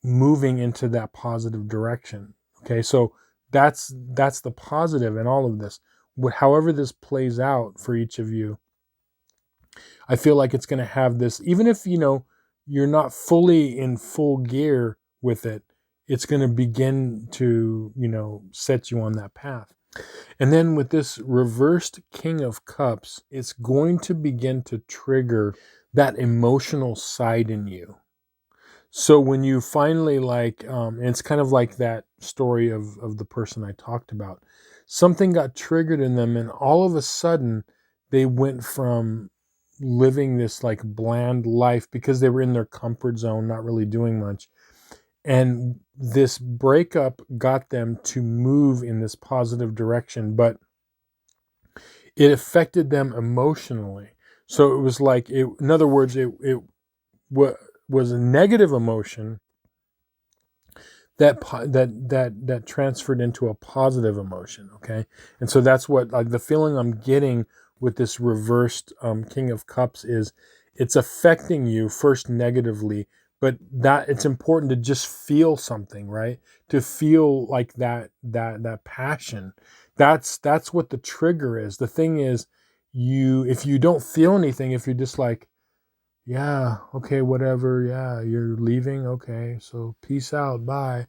moving into that positive direction. Okay, so that's the positive in all of this. However this plays out for each of you, I feel like it's going to have this, even if you're not fully in full gear with it, it's going to begin to set you on that path. And then with this reversed King of Cups, it's going to begin to trigger that emotional side in you. So when you finally and it's kind of like that story of the person I talked about, something got triggered in them, and all of a sudden they went from living this like bland life because they were in their comfort zone, not really doing much. And this breakup got them to move in this positive direction, but it affected them emotionally. So it was like, in other words, it was a negative emotion that transferred into a positive emotion. Okay, and so that's what, like, the feeling I'm getting with this reversed King of Cups is, it's affecting you first negatively, but that it's important to just feel something, right? To feel like that passion. That's what the trigger is. The thing is, if you don't feel anything, if you're just like, yeah, okay, whatever, yeah, you're leaving, okay, so peace out, bye.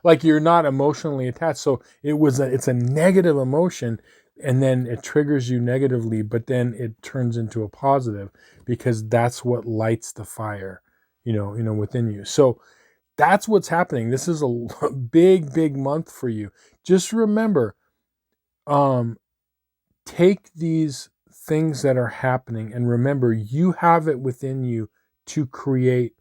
Like, you're not emotionally attached. So it's a negative emotion, and then it triggers you negatively, but then it turns into a positive, because that's what lights the fire, within you. So that's what's happening. This is a big month for you. Just remember, take these things that are happening, and remember, you have it within you to create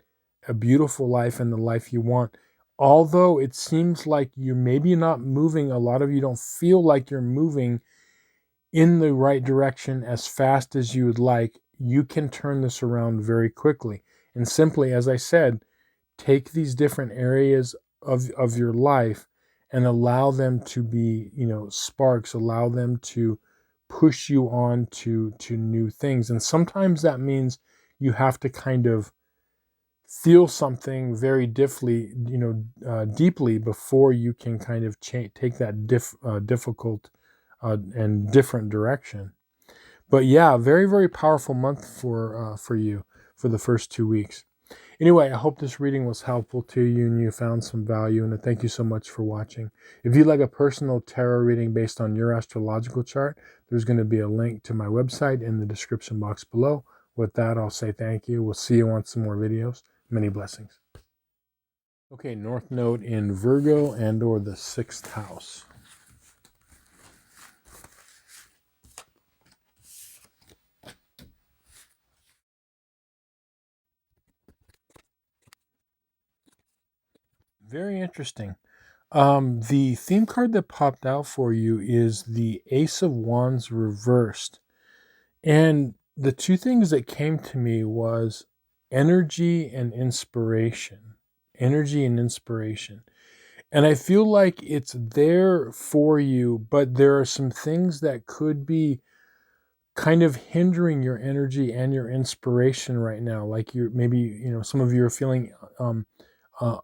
a beautiful life and the life you want. Although it seems like you're maybe not moving, a lot of you don't feel like you're moving in the right direction as fast as you would like, you can turn this around very quickly. And simply, as I said, take these different areas of your life and allow them to be, sparks, allow them to push you on to new things. And sometimes that means you have to kind of feel something very deeply before you can kind of take that difficult and different direction. But yeah, very, very powerful month for you for the first 2 weeks. Anyway, I hope this reading was helpful to you and you found some value, and thank you so much for watching. If you'd like a personal tarot reading based on your astrological chart, there's going to be a link to my website in the description box below. With that, I'll say thank you. We'll see you on some more videos. Many blessings. Okay, North Node in Virgo and or the 6th house. Very interesting. The theme card that popped out for you is the Ace of Wands reversed. And the two things that came to me was energy and inspiration. Energy and inspiration. And I feel like it's there for you, but there are some things that could be kind of hindering your energy and your inspiration right now. Like some of you are feeling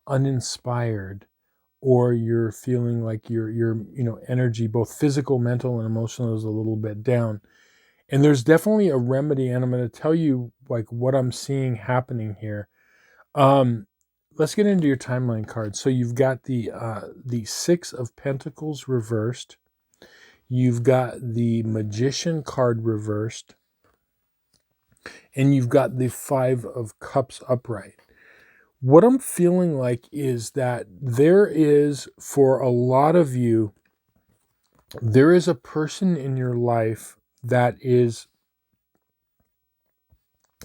uninspired, or you're feeling like your energy, both physical, mental, and emotional, is a little bit down. And there's definitely a remedy, and I'm going to tell you like what I'm seeing happening here. Let's get into your timeline card. So you've got the 6 of Pentacles reversed. You've got the Magician card reversed, and you've got the 5 of Cups upright. what I'm feeling like is that there is, for a lot of you, there is a person in your life that is,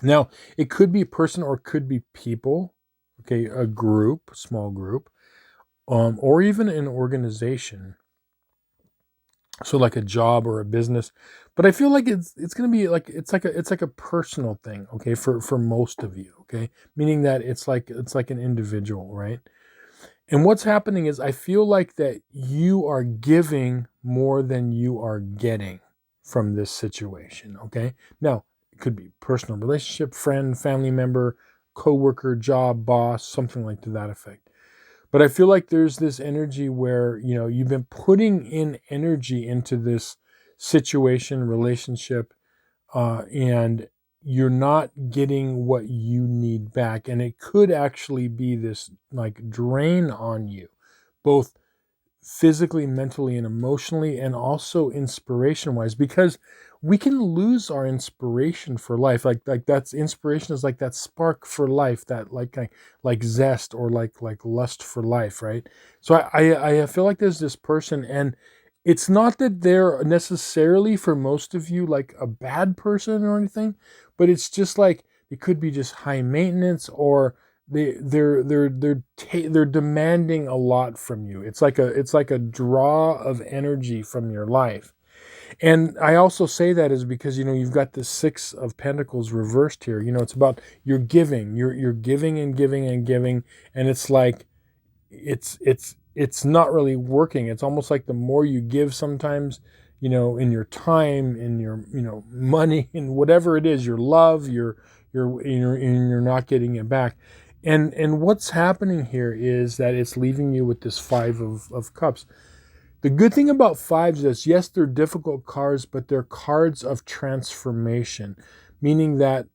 now it could be a person or it could be people, okay, a group, small group, or even an organization. So like a job or a business, but I feel like it's going to be like it's like a personal thing, okay, for most of you, okay, meaning that it's like an individual, right? And what's happening is I feel like that you are giving more than you are getting from this situation, okay? Now, it could be personal relationship, friend, family member, coworker, job, boss, something like to that effect. But I feel like there's this energy where, you've been putting in energy into this situation, relationship, and you're not getting what you need back. And it could actually be this like drain on you, both physically, mentally, and emotionally, and also inspiration wise, because we can lose our inspiration for life. Like that's inspiration is like that spark for life, that like zest, or like lust for life, right? So I feel like there's this person, and it's not that they're necessarily, for most of you, like a bad person or anything, but it's just like it could be just high maintenance, or they're demanding a lot from you. It's like a draw of energy from your life. And I also say that is because you've got the Six of Pentacles reversed here. It's about you're giving, you're giving and giving and giving, and it's like it's not really working. It's almost like the more you give sometimes, in your time, in your money, in whatever it is, your love, you're not getting it back. And what's happening here is that it's leaving you with this Five of Cups. The good thing about fives is, yes, they're difficult cards, but they're cards of transformation, meaning that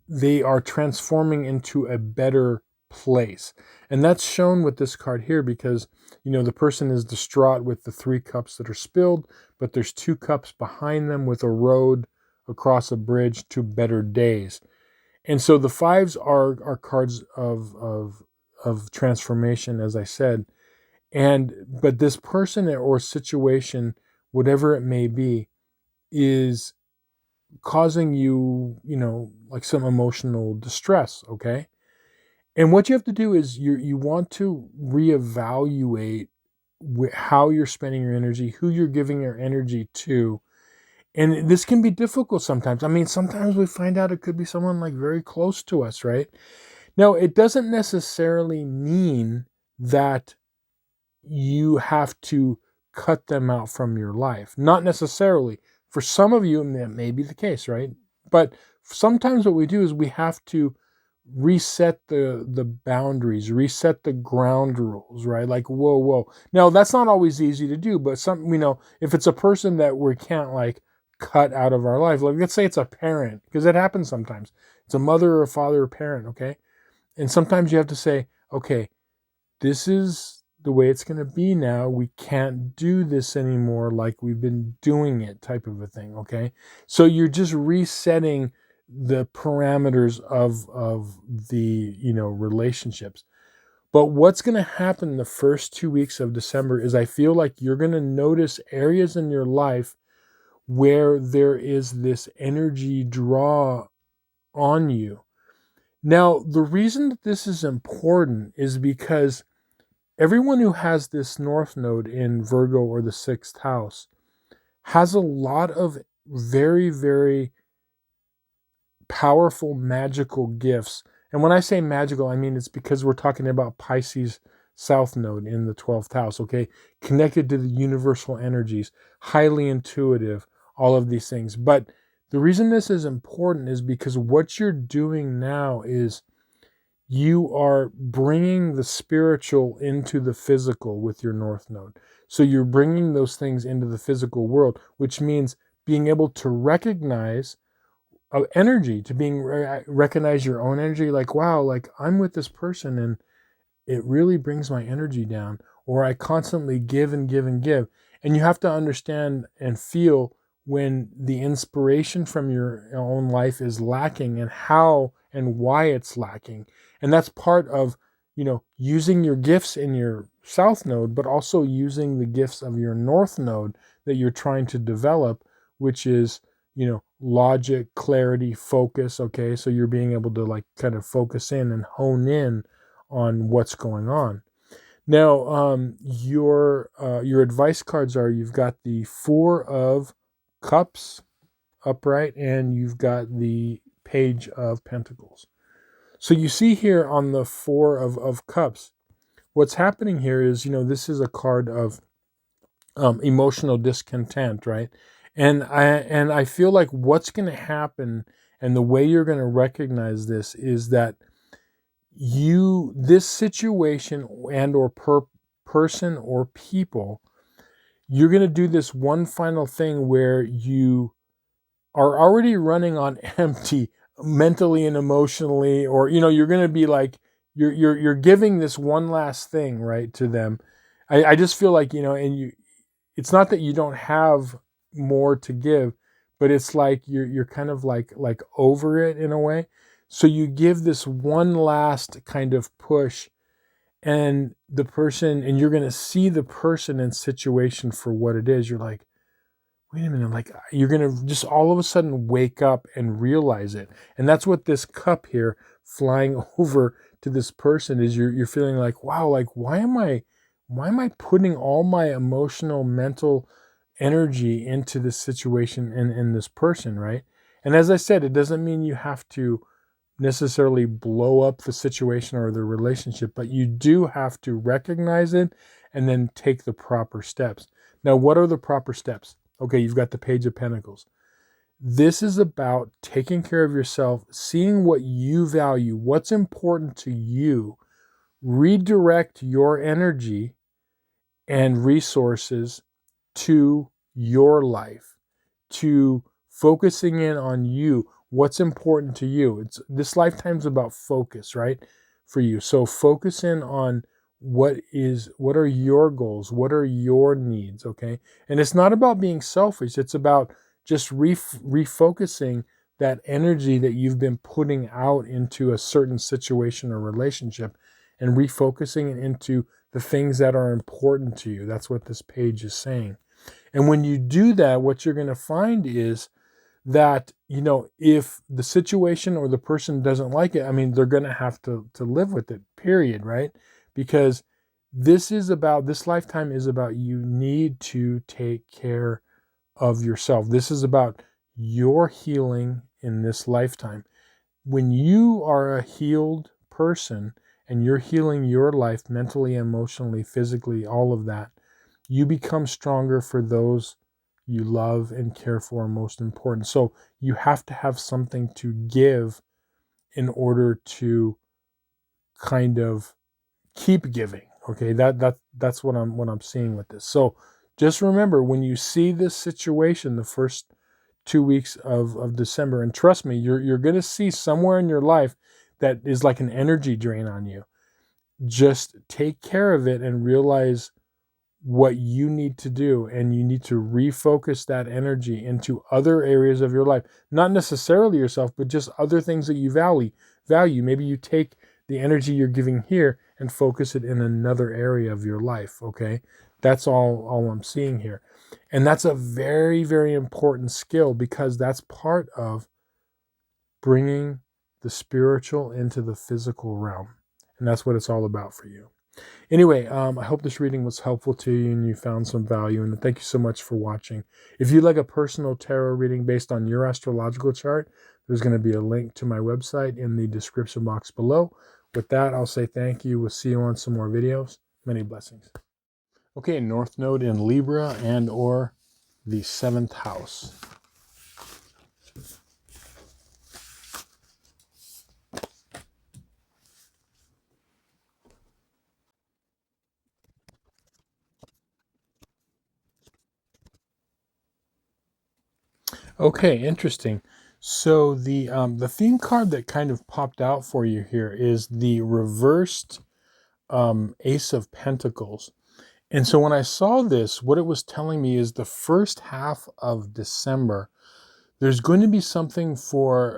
they are transforming into a better place. And that's shown with this card here because, the person is distraught with the 3 cups that are spilled, but there's 2 cups behind them with a road across a bridge to better days. And so the fives are cards of transformation, as I said. But this person or situation, whatever it may be, is causing you, like some emotional distress, okay? And what you have to do is you want to reevaluate how you're spending your energy, who you're giving your energy to. And this can be difficult sometimes. I mean, sometimes we find out it could be someone like very close to us, right? Now, it doesn't necessarily mean that you have to cut them out from your life. Not necessarily. For some of you, that may be the case, right? But sometimes what we do is we have to reset the boundaries, reset the ground rules, right? Like, whoa. Now, that's not always easy to do, but if it's a person that we can't like cut out of our life, like let's say it's a parent, because it happens sometimes. It's a mother or a father or parent, okay? And sometimes you have to say, okay, this is the way it's going to be now. We can't do this anymore like we've been doing it, type of a thing, okay? So you're just resetting the parameters of the, relationships. But what's going to happen the first 2 weeks of December is I feel like you're going to notice areas in your life where there is this energy draw on you. Now, the reason that this is important is because everyone who has this North Node in Virgo or the 6th house has a lot of very, very powerful magical gifts. And when I say magical, I mean it's because we're talking about Pisces South Node in the 12th house, okay? Connected to the universal energies, highly intuitive, all of these things. But the reason this is important is because what you're doing now is you are bringing the spiritual into the physical with your North Node. So you're bringing those things into the physical world, which means being able to recognize energy, to recognize your own energy. Like, wow, like I'm with this person and it really brings my energy down. Or I constantly give and give and give. And you have to understand and feel when the inspiration from your own life is lacking and how and why it's lacking. And that's part of using your gifts in your south node, but also using the gifts of your north node that you're trying to develop, which is, logic, clarity, focus. Okay. So you're being able to like kind of focus in and hone in on what's going on. Now, your advice cards are, you've got the Four of Cups upright, and you've got the Page of Pentacles. So you see here on the Four of Cups, what's happening here is, this is a card of emotional discontent, right? And I feel like what's going to happen, and the way you're going to recognize this, is that this situation and or person or people, you're going to do this one final thing where you are already running on empty mentally and emotionally, or you're going to be like, you're giving this one last thing, right, to them. I just feel like, and it's not that you don't have more to give, but it's like you're kind of like over it in a way. So you give this one last kind of push, and you're going to see the person and situation for what it is. You're like, wait a minute, like you're going to just all of a sudden wake up and realize it. And that's what this cup here flying over to this person is. You're feeling like, wow, like why am I putting all my emotional, mental energy into this situation and in this person, right? And as I said, it doesn't mean you have to necessarily blow up the situation or the relationship, but you do have to recognize it and then take the proper steps. Now, what are the proper steps? Okay, you've got the Page of Pentacles. This is about taking care of yourself, seeing what you value, what's important to you, redirect your energy and resources to your life, to focusing in on you, what's important to you. This lifetime's about focus, right? For you. So focus in on what are your goals? What are your needs? Okay. And it's not about being selfish. It's about just refocusing that energy that you've been putting out into a certain situation or relationship, and refocusing it into the things that are important to you. That's what this page is saying. And when you do that, what you're going to find is that, if the situation or the person doesn't like it, I mean, they're going to have to live with it, period, right? Because this lifetime is about, you need to take care of yourself. This is about your healing in this lifetime. When you are a healed person and you're healing your life mentally, emotionally, physically, all of that, you become stronger for those you love and care for, most important. So you have to have something to give in order to kind of keep giving. Okay, that's what I'm seeing with this. So just remember, when you see this situation, the first 2 weeks of December, and trust me, you're going to see somewhere in your life that is like an energy drain on you. Just take care of it and realize what you need to do, and you need to refocus that energy into other areas of your life, not necessarily yourself, but just other things that you value. Maybe you take the energy you're giving here and focus it in another area of your life. Okay, that's all I'm seeing here. And that's a very, very important skill, because that's part of bringing the spiritual into the physical realm, and that's what it's all about for you. Anyway, I hope this reading was helpful to you and you found some value, and thank you so much for watching. If you'd like a personal tarot reading based on your astrological chart, there's going to be a link to my website in the description box below. With that, I'll say thank you. We'll see you on some more videos. Many blessings. Okay, North Node in Libra and or the 7th house. Okay, interesting. So the theme card that kind of popped out for you here is the reversed Ace of Pentacles. And so when I saw this, what it was telling me is the first half of December, there's going to be something for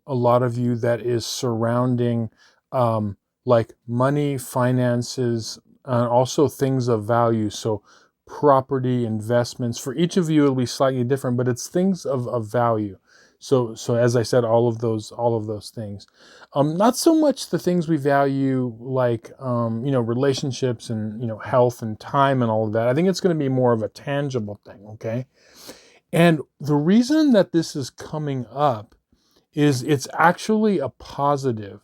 a lot of you that is surrounding like money, finances, also things of value. So property, investments. For each of you, it'll be slightly different, but it's things of value. So as I said, all of those things. Not so much the things we value, like relationships and health and time and all of that. I think it's going to be more of a tangible thing. Okay, and the reason that this is coming up is it's actually a positive.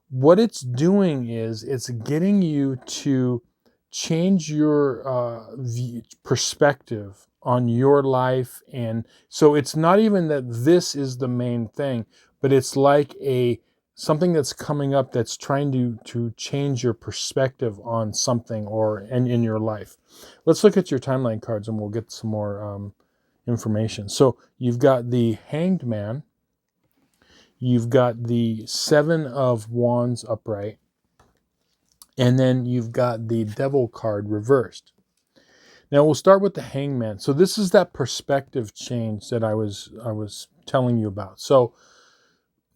What it's doing is it's getting you to change your perspective on your life. And so it's not even that this is the main thing, but it's like something that's coming up that's trying to change your perspective on something or in your life. Let's look at your timeline cards and we'll get some more information. So you've got the Hanged Man. You've got the Seven of Wands upright, and then you've got the Devil card reversed. Now we'll start with the Hangman. So this is that perspective change that I was telling you about. So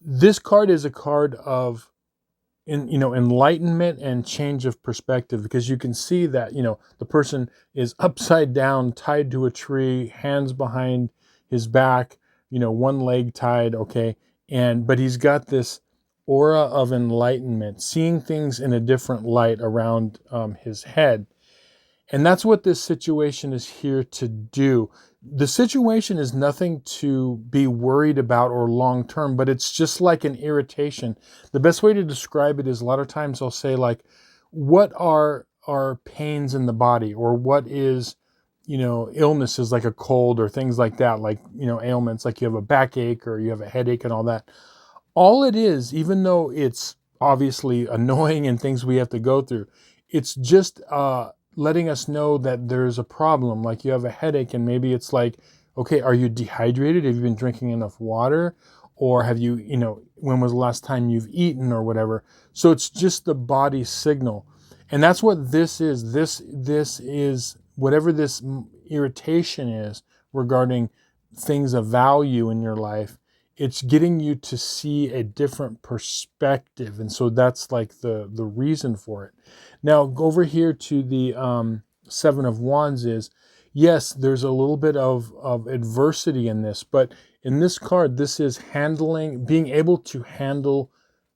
this card is a card of enlightenment and change of perspective, because you can see that the person is upside down, tied to a tree, hands behind his back, one leg tied, okay, but he's got this aura of enlightenment, seeing things in a different light around his head. And that's what this situation is here to do. The situation is nothing to be worried about or long term, but it's just like an irritation. The best way to describe it is, a lot of times I'll say, like, what are pains in the body, or what is, illnesses like a cold or things like that, like, ailments like you have a backache or you have a headache and all that. All it is, even though it's obviously annoying and things we have to go through, it's just letting us know that there's a problem. Like you have a headache, and maybe it's like, okay, are you dehydrated? Have you been drinking enough water? Or have you, when was the last time you've eaten or whatever? So it's just the body signal. And that's what this is. This is whatever this irritation is regarding things of value in your life. It's getting you to see a different perspective. And so that's like the reason for it. Now, go over here to the Seven of Wands is, yes, there's a little bit of adversity in this, but in this card, this is being able to handle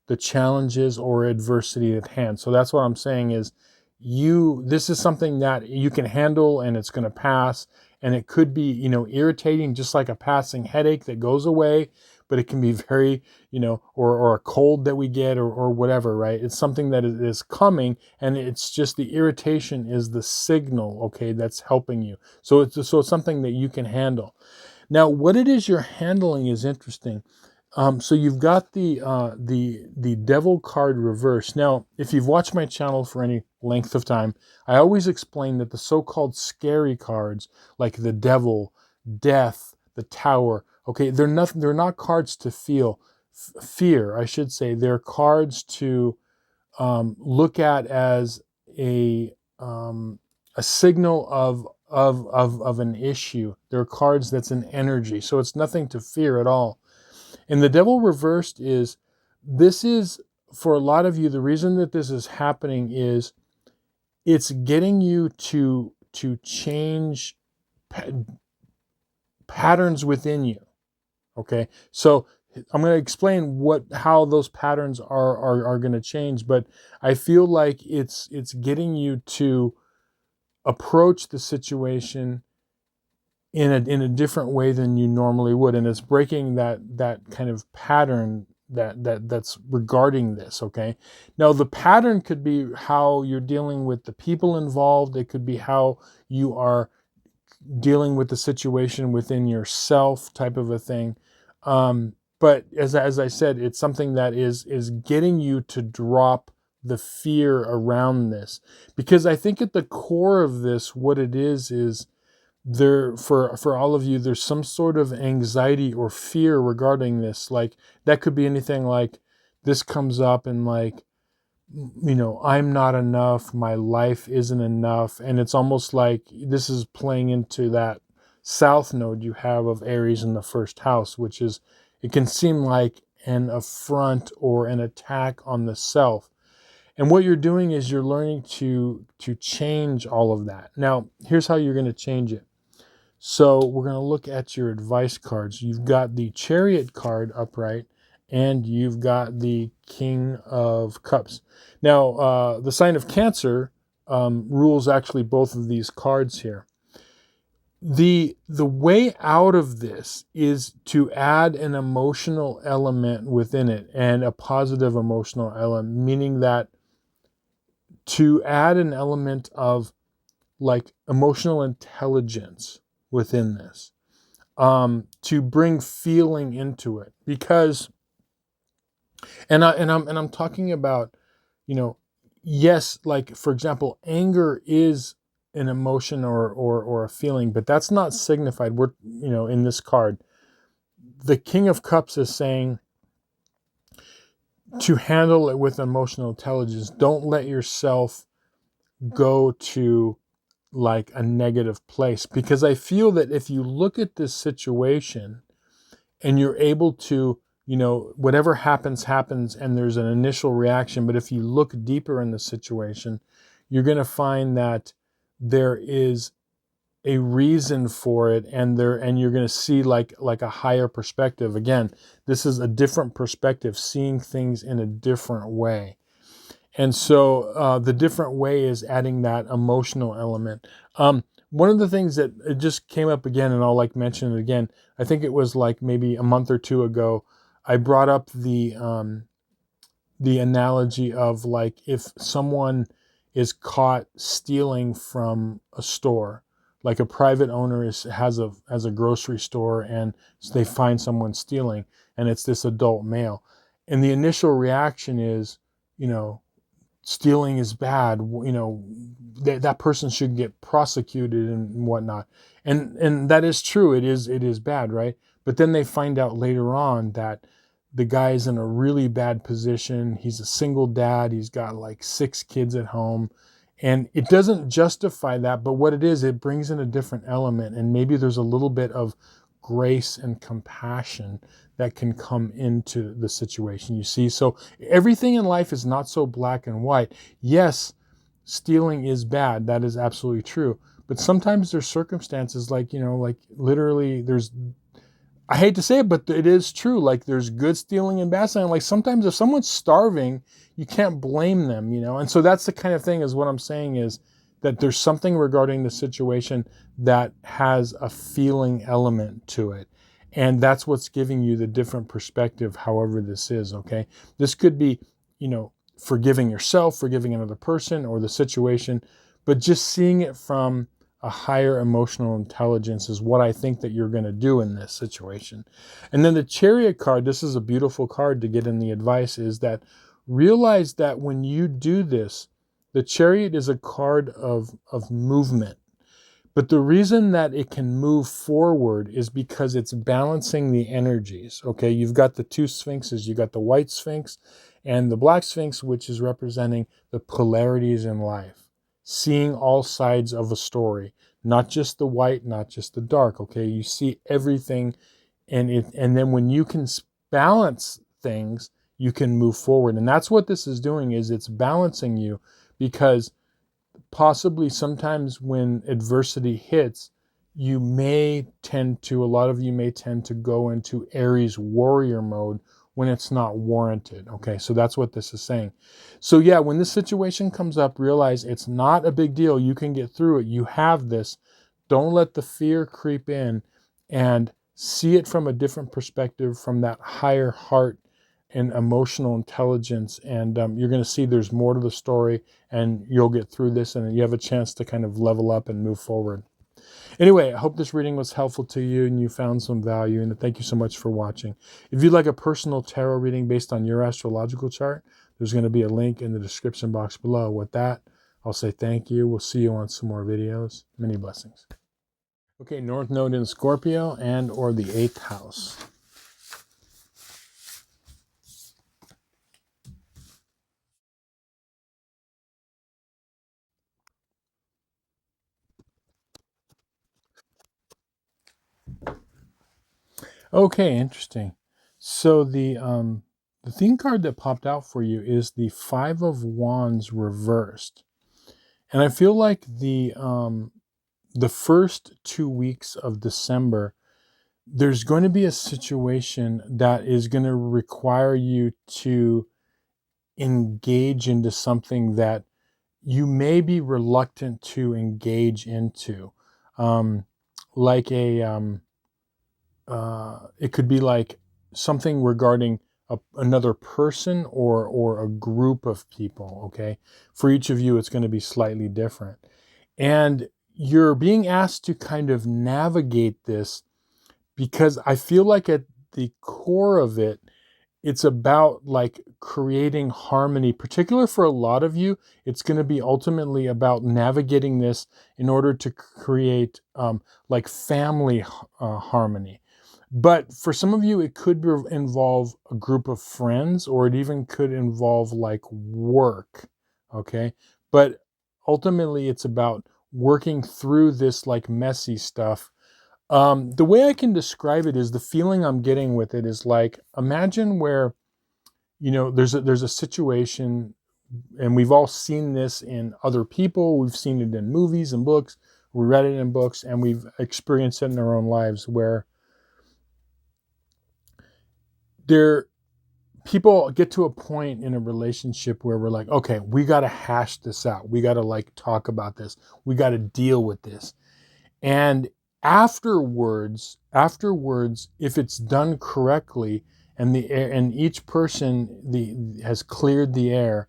the challenges or adversity at hand. So that's what I'm saying is, this is something that you can handle, and it's going to pass. And it could be, irritating, just like a passing headache that goes away, but it can be very, or a cold that we get, or whatever, right? It's something that is coming, and it's just the irritation is the signal, okay, that's helping you. So it's something that you can handle. Now, what it is you're handling is interesting. So you've got the Devil card reversed. Now, if you've watched my channel for any length of time, I always explain that the so-called scary cards, like the Devil, Death, the Tower, okay, they're not cards to fear, I should say. They're cards to look at as a signal of an issue. They're cards that's an energy, so it's nothing to fear at all. And the Devil reversed this is, for a lot of you, the reason that this is happening is it's getting you to change patterns within you. Okay, so I'm going to explain how those patterns are going to change, but I feel like it's getting you to approach the situation in a different way than you normally would, and it's breaking that kind of pattern that's regarding this. Okay, now the pattern could be how you're dealing with the people involved. It could be how you are dealing with the situation within yourself, type of a thing. But as I said, it's something that is getting you to drop the fear around this, because I think at the core of this, what it is there, for all of you, there's some sort of anxiety or fear regarding this. Like, that could be anything, like this comes up and, like, I'm not enough, my life isn't enough, and it's almost like this is playing into that south node you have of Aries in the first house, which is, it can seem like an affront or an attack on the self. And what you're doing is you're learning to change all of that. Now, here's how you're going to change it. So we're going to look at your advice cards. You've got the Chariot card upright, and you've got the King of Cups. Now, the sign of Cancer rules actually both of these cards here. The way out of this is to add an emotional element within it, and a positive emotional element, meaning that to add an element of like emotional intelligence within this, to bring feeling into it. Because I'm talking about, you know, yes, like for example, anger is an emotion or a feeling, but that's not signified. We're, in this card, the King of Cups is saying to handle it with emotional intelligence. Don't let yourself go to like a negative place, because I feel that if you look at this situation and you're able to, whatever happens, and there's an initial reaction. But if you look deeper in the situation, you're going to find that there is a reason for it, and you're going to see like a higher perspective. Again, this is a different perspective, seeing things in a different way. And so the different way is adding that emotional element. One of the things that it just came up again, and I'll like mention it again, I think it was like maybe a month or two ago, I brought up the analogy of like if someone is caught stealing from a store, like a private owner has a grocery store, and they find someone stealing, and it's this adult male, and the initial reaction is, stealing is bad, that person should get prosecuted and whatnot. And that is true. It is bad, right? But then they find out later on that the guy is in a really bad position. He's a single dad. He's got like 6 kids at home. And it doesn't justify that, but what it is, it brings in a different element. And maybe there's a little bit of grace and compassion that can come into the situation, you see. So everything in life is not so black and white. Yes, stealing is bad. That is absolutely true. But sometimes there's circumstances like, like literally I hate to say it, but it is true. Like there's good stealing and bad stealing. Like sometimes if someone's starving, you can't blame them, And so that's the kind of thing, is what I'm saying, is that there's something regarding the situation that has a feeling element to it. And that's what's giving you the different perspective, however this is, okay? This could be, forgiving yourself, forgiving another person or the situation, but just seeing it from a higher emotional intelligence is what I think that you're going to do in this situation. And then the Chariot card, this is a beautiful card to get in the advice, is that realize that when you do this, the Chariot is a card of movement. But the reason that it can move forward is because it's balancing the energies. Okay, you've got the 2 sphinxes. You've got the white sphinx and the black sphinx, which is representing the polarities in life. Seeing all sides of a story, not just the white, not just the dark. Okay, you see everything, and then when you can balance things, you can move forward. And that's what this is doing, is it's balancing you, because possibly sometimes when adversity hits, a lot of you may tend to go into Aries warrior mode when it's not warranted. Okay, so that's what this is saying. So yeah, when this situation comes up, realize it's not a big deal. You can get through it. You have this. Don't let the fear creep in, and see it from a different perspective, from that higher heart and emotional intelligence. And you're going to see there's more to the story, and you'll get through this, and you have a chance to kind of level up and move forward. Anyway, I hope this reading was helpful to you and you found some value, and thank you so much for watching. If you'd like a personal tarot reading based on your astrological chart, there's going to be a link in the description box below. With that, I'll say thank you. We'll see you on some more videos. Many blessings. Okay, North Node in Scorpio and or the 8th house. Okay, interesting. So the The theme card that popped out for you is the Five of Wands reversed. And I feel like the first 2 weeks of December, there's going to be a situation that is going to require you to engage into something that you may be reluctant to engage into. Um, like it could be like something regarding another person or a group of people, okay? For each of you, it's going to be slightly different. And you're being asked to kind of navigate this because I feel like at the core of it, it's about like creating harmony. Particular for a lot of you, it's going to be ultimately about navigating this in order to create like family harmony. But for some of you, it could involve a group of friends, or it even could involve like work. Okay. But ultimately, it's about working through this like messy stuff. The way I can describe it is the feeling I'm getting with it is like, imagine where, there's a situation, and we've all seen this in other people. We've seen it in movies and books. We read it in books, and we've experienced it in our own lives where there people get to a point in a relationship where we're like, okay, we got to hash this out. We got to like talk about this. We got to deal with this. And afterwards, if it's done correctly and and each person has cleared the air,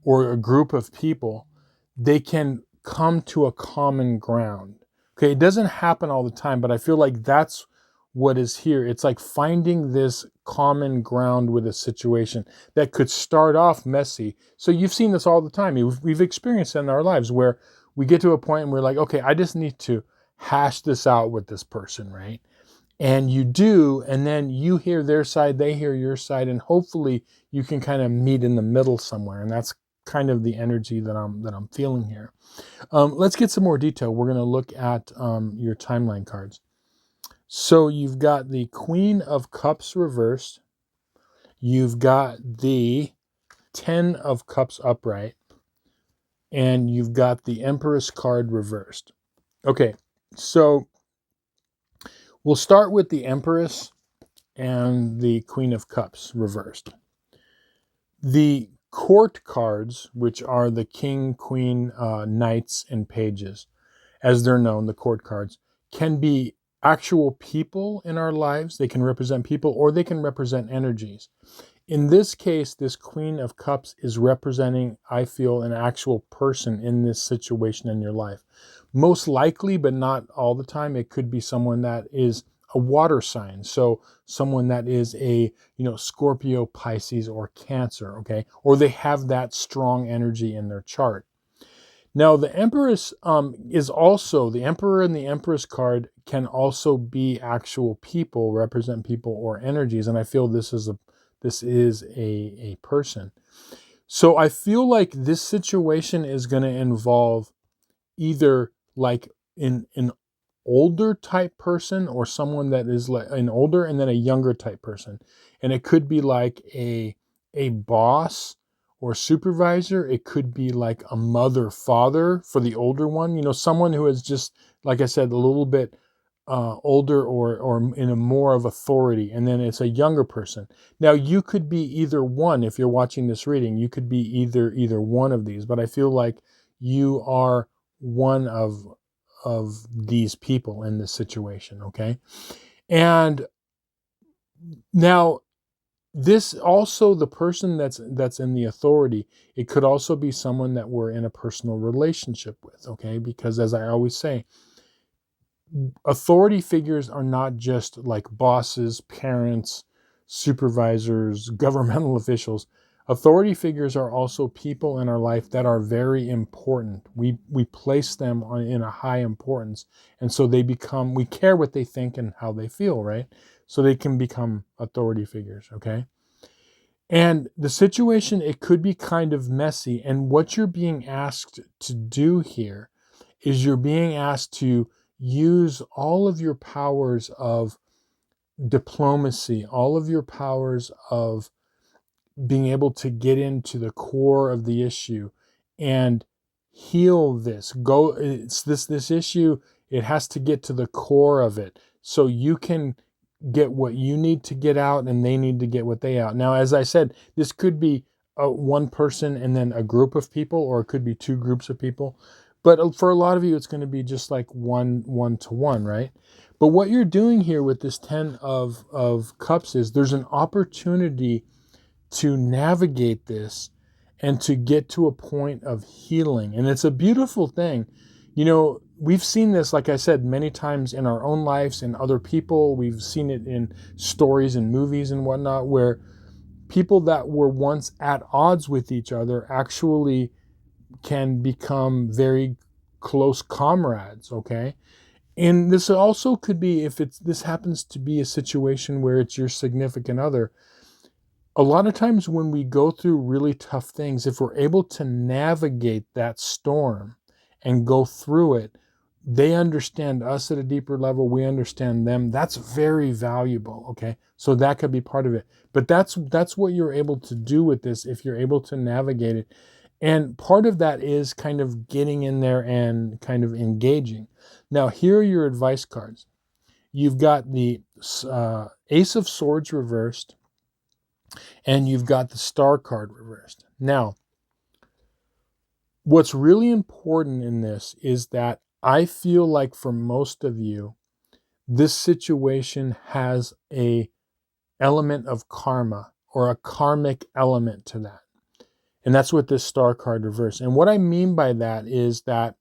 or a group of people, they can come to a common ground. Okay, it doesn't happen all the time, but I feel like that's what is here. It's like finding this common ground with a situation that could start off messy. So you've seen this all the time. We've experienced it in our lives where we get to a point and we're like, okay, I just need to hash this out with this person, right? And you do, and then you hear their side, they hear your side, and hopefully you can kind of meet in the middle somewhere. And that's kind of the energy that I'm feeling here. Let's get some more detail. We're going to look at your timeline cards. So you've got the Queen of Cups reversed. You've got the Ten of Cups upright. And you've got the Empress card reversed. Okay, so we'll start with the Empress and the Queen of Cups reversed. The court cards, which are the King, Queen, Knights, and Pages, as they're known, the court cards, can be actual people in our lives. They can represent people, or they can represent energies. In this case, this Queen of Cups is representing, I feel, an actual person in this situation in your life. Most likely, but not all the time, it could be someone that is a water sign. So someone that is a, Scorpio, Pisces, or Cancer, okay? Or they have that strong energy in their chart. Now, the Empress is also, the Emperor and the Empress card can also be actual people, represent people or energies. And I feel this is a person. So I feel like this situation is going to involve either like an older type person, or someone that is like an older and then a younger type person. And it could be like a boss or supervisor. It could be like a mother, father for the older one, someone who is just, like I said, a little bit older or in a more of authority. And then it's a younger person. Now you could be either one. If you're watching this reading, you could be either one of these, but I feel like you are one of these people in this situation, okay? And now this also, the person that's in the authority, it could also be someone that we're in a personal relationship with, okay? Because as I always say, authority figures are not just like bosses, parents, supervisors, governmental officials. Authority figures are also people in our life that are very important. We place them in a high importance, and so we care what they think and how they feel, right? So they can become authority figures, okay? And the situation, it could be kind of messy, and what you're being asked to do here is you're being asked to use all of your powers of diplomacy, all of your powers of being able to get into the core of the issue and heal this. It's this issue, it has to get to the core of it so you can get what you need to get out and they need to get what they out. Now, as I said, this could be one person and then a group of people, or it could be two groups of people. But for a lot of you, it's going to be just like one to one, right? But what you're doing here with this 10 of Cups is there's an opportunity to navigate this and to get to a point of healing. And it's a beautiful thing. You know, we've seen this, like I said, many times in our own lives and other people. We've seen it in stories and movies and whatnot, where people that were once at odds with each other actually can become very close comrades, okay? And this also could be, if this happens to be a situation where it's your significant other, a lot of times when we go through really tough things, if we're able to navigate that storm and go through it, they understand us at a deeper level, we understand them. That's very valuable, okay? So that could be part of it. But that's what you're able to do with this if you're able to navigate it. And part of that is kind of getting in there and kind of engaging. Now, here are your advice cards. You've got the Ace of Swords reversed, and you've got the Star card reversed. Now, what's really important in this is that I feel like for most of you, this situation has a element of karma or a karmic element to that. And that's what this Star card reversed. And what I mean by that is that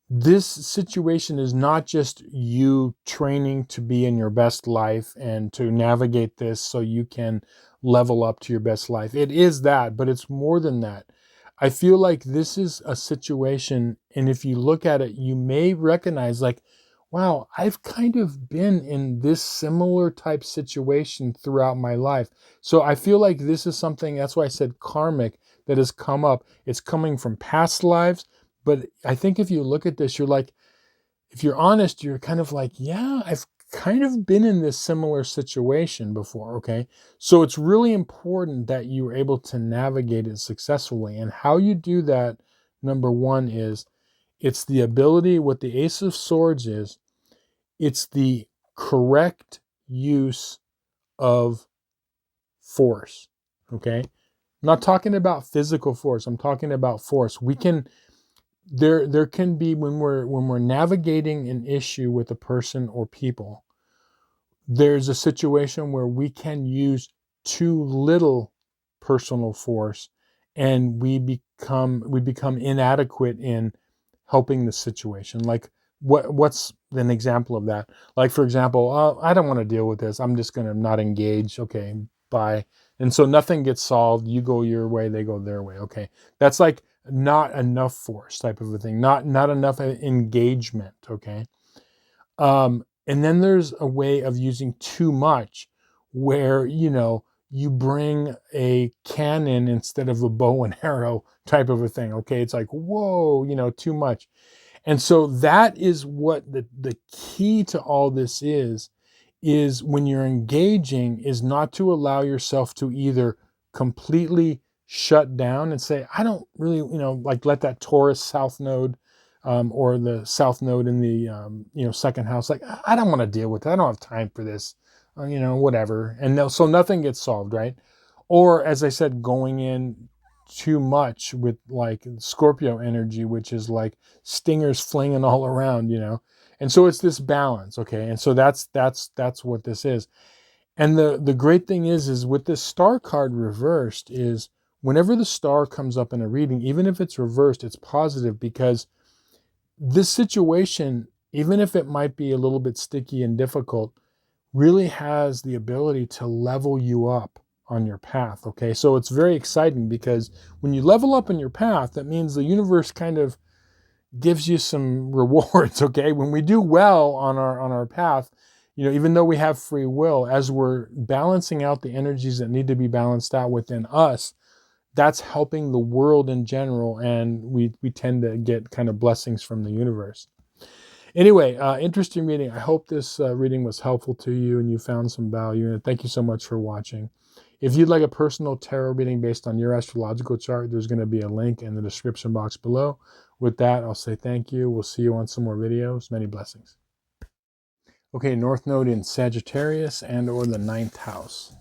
this situation is not just you training to be in your best life and to navigate this so you can level up to your best life. It is that, but it's more than that. I feel like this is a situation, and if you look at it, you may recognize like, wow, I've kind of been in this similar type situation throughout my life. So I feel like this is something, that's why I said karmic, that has come up. It's coming from past lives. But I think if you look at this, you're like, if you're honest, you're kind of like, yeah, I've kind of been in this similar situation before, okay? So it's really important that you are able to navigate it successfully. And how you do that, number one, is it's the ability, what the Ace of Swords is, it's the correct use of force, okay? I'm not talking about physical force. I'm talking about force. We can... There can be, when we're navigating an issue with a person or people, there's a situation where we can use too little personal force and we become inadequate in helping the situation. Like what's an example of that? Like, for example, I don't want to deal with this. I'm just going to not engage. Okay, bye. And so nothing gets solved. You go your way, they go their way. Okay, that's like not enough force type of a thing. Not enough engagement. Okay. And then there's a way of using too much, where, you know, you bring a cannon instead of a bow and arrow type of a thing. Okay, it's like, whoa, you know, too much. And so that is what the key to all this is when you're engaging, is not to allow yourself to either completely shut down and say, I don't really, you know, like let that Taurus south node or the south node in the, second house, like, I don't want to deal with it. I don't have time for this, whatever. And so nothing gets solved, right? Or, as I said, going in too much with like Scorpio energy, which is like stingers flinging all around, and so it's this balance. Okay. And so that's what this is. And the great thing is with this Star card reversed, is whenever the star comes up in a reading, even if it's reversed, it's positive, because this situation, even if it might be a little bit sticky and difficult, really has the ability to level you up on your path. Okay, so it's very exciting, because when you level up in your path, that means the universe kind of gives you some rewards. Okay, when we do well on our path, even though we have free will, as we're balancing out the energies that need to be balanced out within us, that's helping the world in general, and we tend to get kind of blessings from the universe. Anyway, interesting reading. I hope this reading was helpful to you and you found some value in it. Thank you so much for watching. If you'd like a personal tarot reading based on your astrological chart, there's going to be a link in the description box below. With that, I'll say thank you. We'll see you on some more videos. Many blessings. Okay, North Node in Sagittarius and or the 9th house.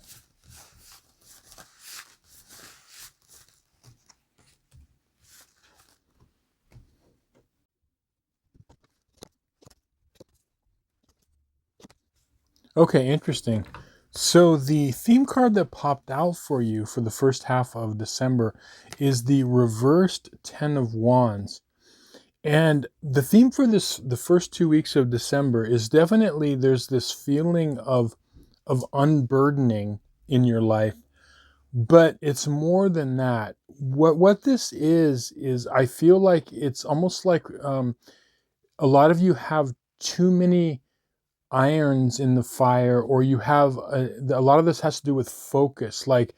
Okay, interesting. So the theme card that popped out for you for the first half of December is the reversed 10 of Wands. And the theme for the first 2 weeks of December is definitely there's this feeling of unburdening in your life, but it's more than that. What this is I feel like it's almost like a lot of you have too many irons in the fire, or you have a lot of this has to do with focus. Like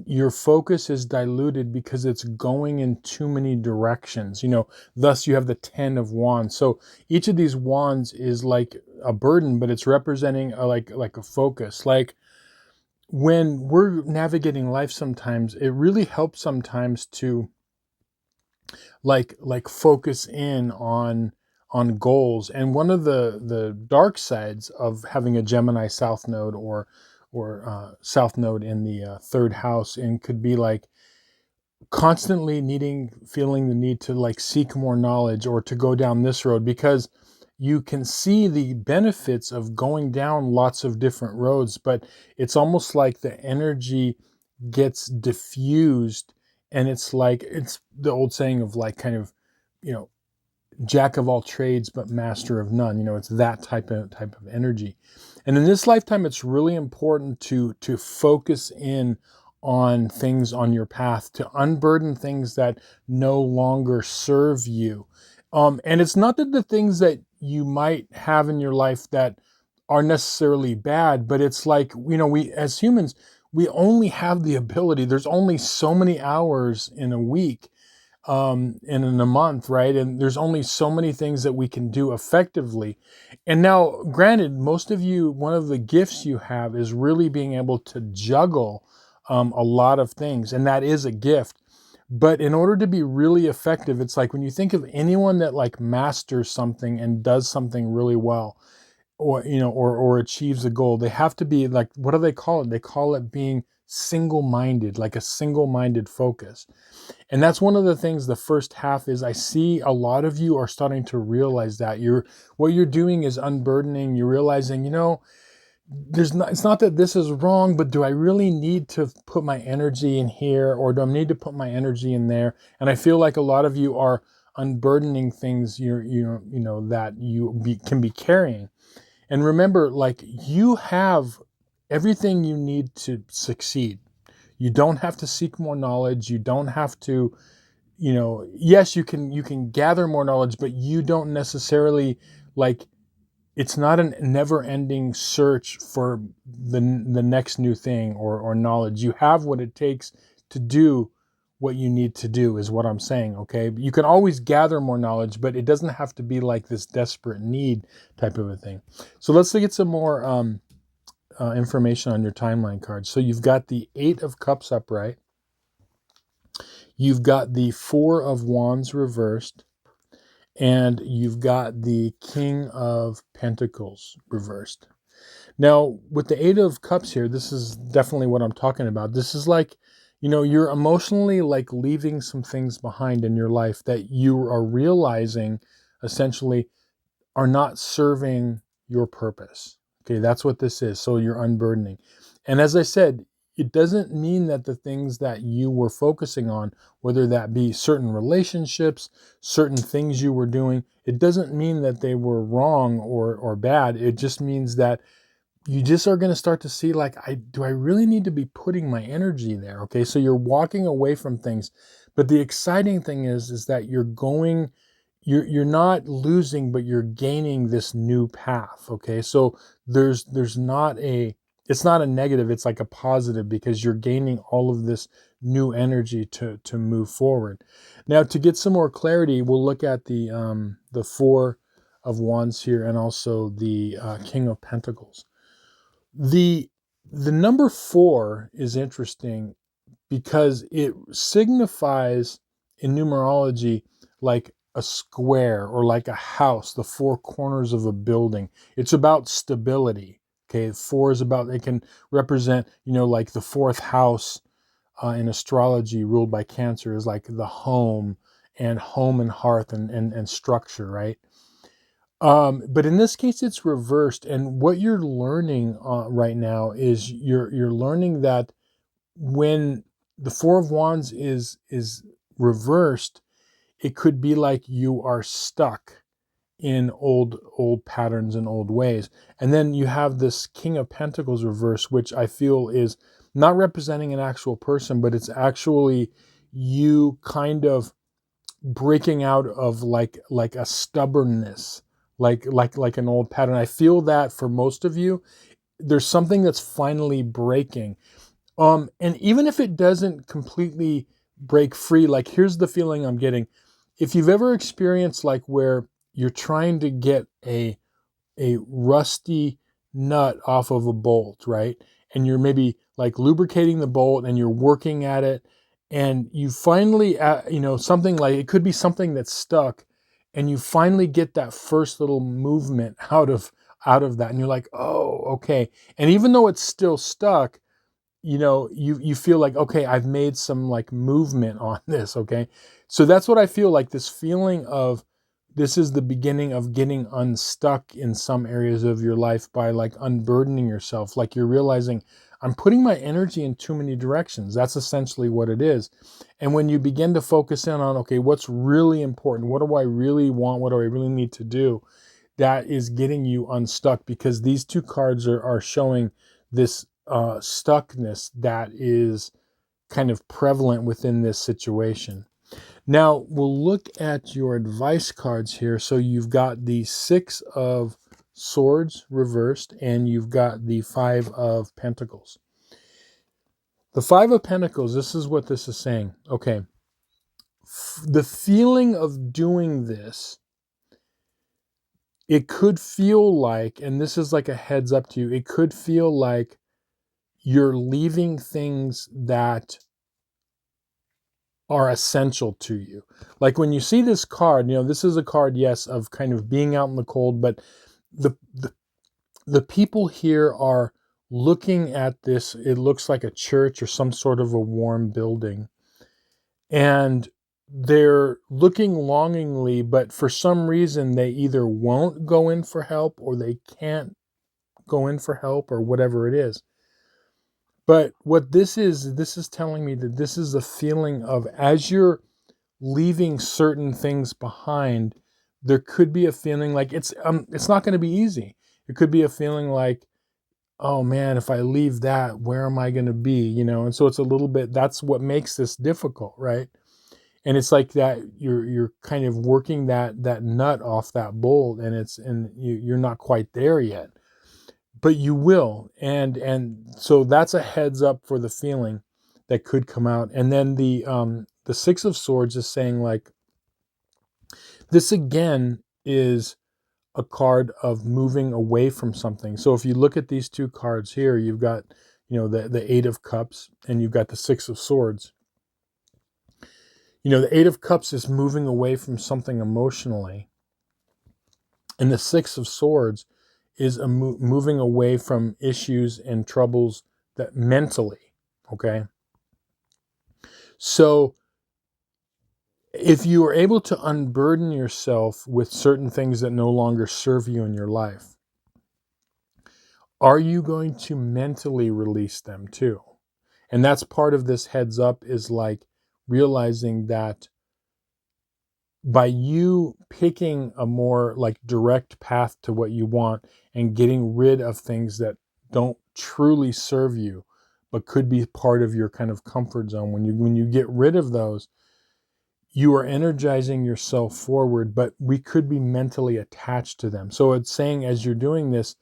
your focus is diluted because it's going in too many directions, thus you have the 10 of wands. So each of these wands is like a burden, but it's representing like a focus. Like when we're navigating life, sometimes it really helps sometimes to like focus in on goals. And one of the dark sides of having a Gemini south node or south node in the third house, and could be like constantly feeling the need to like seek more knowledge or to go down this road, because you can see the benefits of going down lots of different roads, but it's almost like the energy gets diffused. And it's like, it's the old saying of like kind of, jack of all trades but master of none. It's that type of energy. And in this lifetime, it's really important to focus in on things on your path, to unburden things that no longer serve you. And it's not that the things that you might have in your life that are necessarily bad, but it's like, we as humans, we only have the ability, there's only so many hours in a week, and in a month, right? And there's only so many things that we can do effectively. And now, granted, most of you, one of the gifts you have is really being able to juggle a lot of things, and that is a gift. But in order to be really effective, it's like when you think of anyone that like masters something and does something really well, or or achieves a goal, they have to be like, what do they call it? They call it being single-minded, like a single-minded focus. And that's one of the things the first half is, I see a lot of you are starting to realize that what you're doing is unburdening. You're realizing, it's not that this is wrong, but do I really need to put my energy in here, or do I need to put my energy in there? And I feel like a lot of you are unburdening things that can be carrying. And remember, like, you have everything you need to succeed. You don't have to seek more knowledge. You don't have to, yes, you can gather more knowledge, but you don't necessarily like, it's not a never-ending search for the next new thing or knowledge. You have what it takes to do what you need to do, is what I'm saying, okay? You can always gather more knowledge, but it doesn't have to be like this desperate need type of a thing. So let's get some more information on your timeline card. So you've got the 8 of Cups upright. You've got the 4 of Wands reversed. And you've got the King of Pentacles reversed. Now, with the 8 of Cups here, this is definitely what I'm talking about. This is like, you're emotionally like leaving some things behind in your life that you are realizing essentially are not serving your purpose. Okay, that's what this is. So you're unburdening. And as I said, it doesn't mean that the things that you were focusing on, whether that be certain relationships, certain things you were doing, it doesn't mean that they were wrong or bad. It just means that you just are going to start to see like, do I really need to be putting my energy there? Okay, so you're walking away from things. But the exciting thing is that you're not losing, but you're gaining this new path. Okay, so there's not it's not a negative, it's like a positive, because you're gaining all of this new energy to move forward. Now, to get some more clarity, we'll look at the 4 of Wands here, and also the King of Pentacles. The The number 4 is interesting because it signifies in numerology like a square or like a house, the 4 corners of a building. It's about stability. Okay, 4 is about, it can represent, like the 4th house in astrology ruled by Cancer is like the home and hearth and structure, right? But in this case, it's reversed. And what you're learning right now is you're learning that when the 4 of Wands is reversed, it could be like you are stuck in old patterns and old ways. And then you have this King of Pentacles reverse, which I feel is not representing an actual person, but it's actually you kind of breaking out of like a stubbornness, like an old pattern. I feel that for most of you, there's something that's finally breaking. And even if it doesn't completely break free, like here's the feeling I'm getting. If you've ever experienced like where you're trying to get a rusty nut off of a bolt, right? And you're maybe like lubricating the bolt and you're working at it, and you finally, something like, it could be something that's stuck, and you finally get that first little movement out of that, and you're like, oh, okay. And even though it's still stuck, you feel like, okay, I've made some like movement on this. Okay. So that's what I feel like, this feeling of this is the beginning of getting unstuck in some areas of your life by like unburdening yourself. Like you're realizing I'm putting my energy in too many directions. That's essentially what it is. And when you begin to focus in on, okay, what's really important? What do I really want? What do I really need to do? That is getting you unstuck, because these 2 cards are showing this stuckness that is kind of prevalent within this situation. Now we'll look at your advice cards here. So you've got the 6 of Swords reversed, and you've got the 5 of Pentacles. The 5 of Pentacles, this is what this is saying. Okay, the feeling of doing this, it could feel like, and this is like a heads up to you, it could feel like you're leaving things that are essential to you. Like when you see this card, this is a card, yes, of kind of being out in the cold, but the the people here are looking at this. It looks like a church or some sort of a warm building, and they're looking longingly, but for some reason they either won't go in for help or they can't go in for help or whatever it is. But what this is telling me that this is a feeling of, as you're leaving certain things behind, there could be a feeling like it's not going to be easy. It could be a feeling like, oh man, if I leave that, where am I going to be? And so it's a little bit, that's what makes this difficult, right? And it's like that you're kind of working that nut off that bolt, and you're not quite there yet, but you will. And so that's a heads up for the feeling that could come out. And then the 6 of Swords is saying, like, this again is a card of moving away from something. So if you look at these 2 cards here, you've got, the 8 of Cups, and you've got the 6 of Swords. The 8 of Cups is moving away from something emotionally, and the 6 of Swords is moving away from issues and troubles that mentally, okay? So if you are able to unburden yourself with certain things that no longer serve you in your life, are you going to mentally release them too? And that's part of this heads up, is like realizing that by you picking a more like direct path to what you want and getting rid of things that don't truly serve you, but could be part of your kind of comfort zone, when you get rid of those, you are energizing yourself forward, but we could be mentally attached to them. So it's saying, as you're doing this,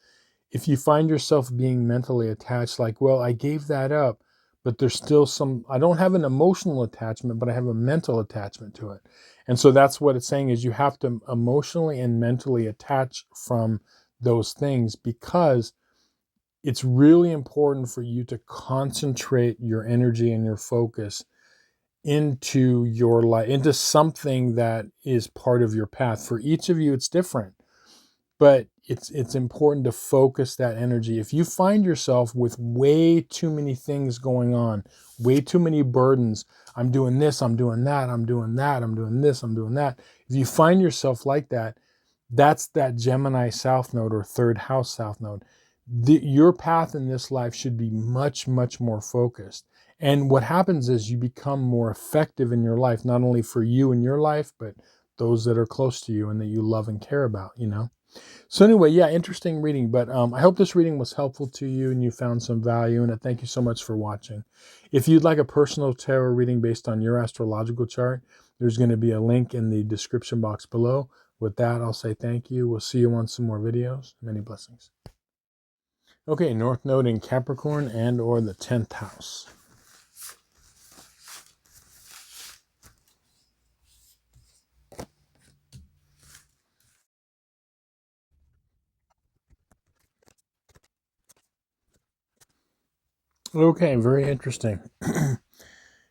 if you find yourself being mentally attached, like, well, I gave that up, but there's still I don't have an emotional attachment, but I have a mental attachment to it. And so that's what it's saying, is you have to emotionally and mentally attach from those things, because it's really important for you to concentrate your energy and your focus into your life, into something that is part of your path. For each of you, it's different, but it's important to focus that energy. If you find yourself with way too many things going on, way too many burdens, I'm doing this, I'm doing that, I'm doing that, I'm doing this, I'm doing that. If you find yourself like that, that's that Gemini South Node or third house South Node. Your path in this life should be much, much more focused. And what happens is you become more effective in your life, not only for you and your life, but those that are close to you and that you love and care about, you know? So anyway, yeah, interesting reading. But I hope this reading was helpful to you and you found some value in it. Thank you so much for watching. If you'd like a personal tarot reading based on your astrological chart, there's going to be a link in the description box below. With that, I'll say thank you. We'll see you on some more videos. Many blessings. Okay, North Node in Capricorn and or the 10th house. Okay, very interesting.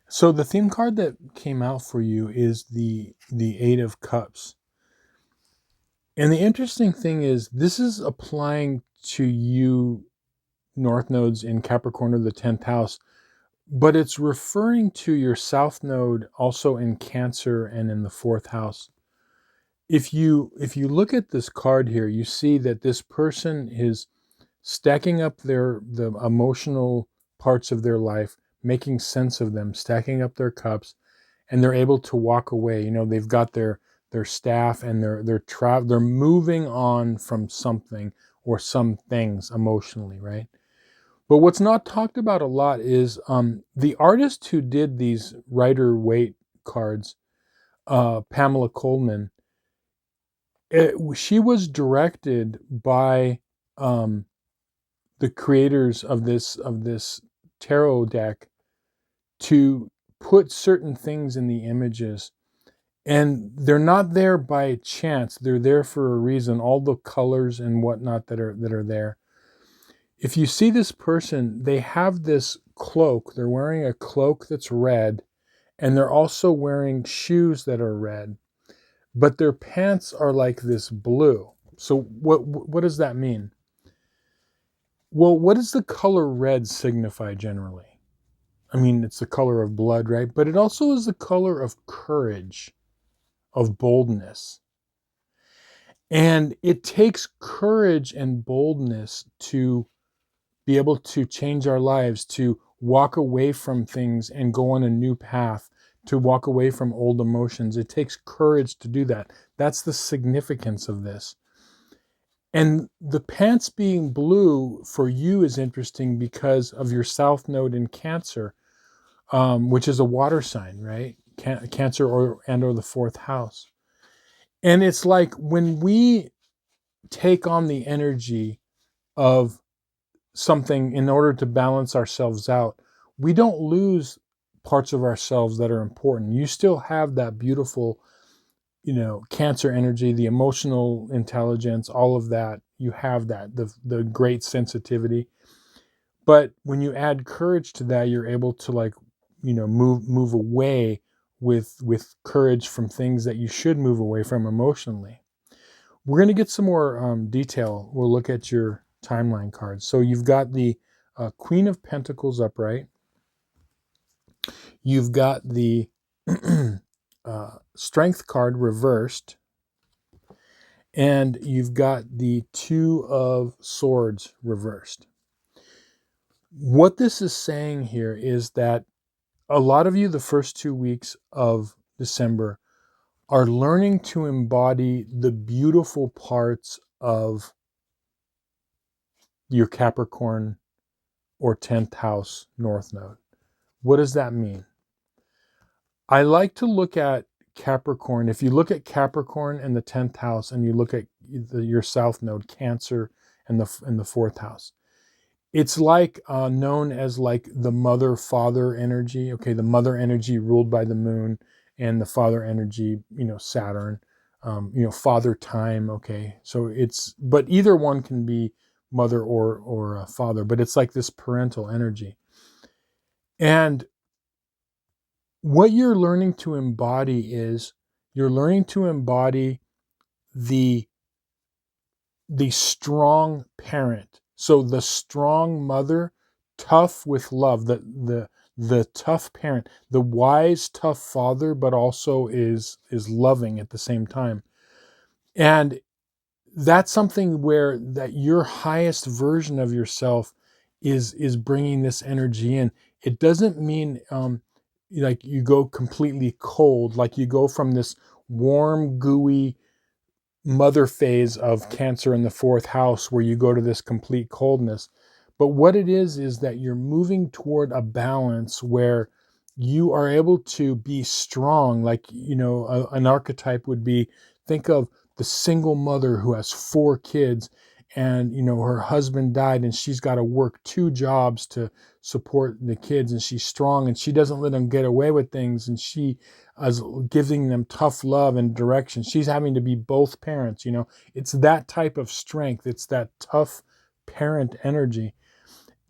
So the theme card that came out for you is the Eight of Cups. And the interesting thing is this is applying to you North Nodes in Capricorn or the 10th house, but it's referring to your South Node also in Cancer and in the 4th house. If you look at this card here, you see that this person is stacking up the emotional parts of their life, making sense of them, stacking up their cups, and they're able to walk away. You know, they've got their staff and they're moving on from something or some things emotionally, right? But what's not talked about a lot is the artist who did these Rider-Waite cards, Pamela Coleman. She was directed by the creators of this tarot deck to put certain things in the images, and they're not there by chance. They're there for a reason. All the colors and whatnot that are there. If you see this person, they have this cloak. They're wearing a cloak that's red, and they're also wearing shoes that are red, but their pants are like this blue. So what does that mean? Well, what does the color red signify generally? I mean, it's the color of blood, right? But it also is the color of courage, of boldness. And it takes courage and boldness to be able to change our lives, to walk away from things and go on a new path, to walk away from old emotions. It takes courage to do that. That's the significance of this. And the pants being blue for you is interesting because of your South Node in Cancer, which is a water sign, right? Cancer or the 4th house. And it's like when we take on the energy of something in order to balance ourselves out, we don't lose parts of ourselves that are important. You still have that beautiful, Cancer energy, the emotional intelligence, all of that. You have that, the great sensitivity. But when you add courage to that, you're able to move away with courage from things that you should move away from emotionally. We're going to get some more detail. We'll look at your timeline cards. So you've got the Queen of Pentacles upright. You've got the Strength card reversed. And you've got the Two of Swords reversed. What this is saying here is that a lot of you, the first 2 weeks of December, are learning to embody the beautiful parts of your Capricorn or 10th house North Node. What does that mean? I like to look at Capricorn. If you look at Capricorn in the 10th house and you look at your South Node, Cancer, and the 4th house, it's like known as like the mother-father energy. Okay, the mother energy ruled by the moon, and the father energy, Saturn, father time. Okay, so but either one can be mother or a father, but it's like this parental energy. And what you're learning to embody is you're learning to embody the strong parent. So the strong mother, tough with love, the tough parent, the wise, tough father, but also is loving at the same time. And that's something where that your highest version of yourself is bringing this energy in. It doesn't mean like you go completely cold, like you go from this warm, gooey mother phase of Cancer in the fourth house where you go to this complete coldness. But what it is that you're moving toward a balance where you are able to be strong. Like, an archetype would be, think of the single mother who has 4 kids and, her husband died and she's got to work 2 jobs to support the kids, and she's strong and she doesn't let them get away with things, and she is giving them tough love and direction. She's having to be both parents. It's that type of strength. It's that tough parent energy.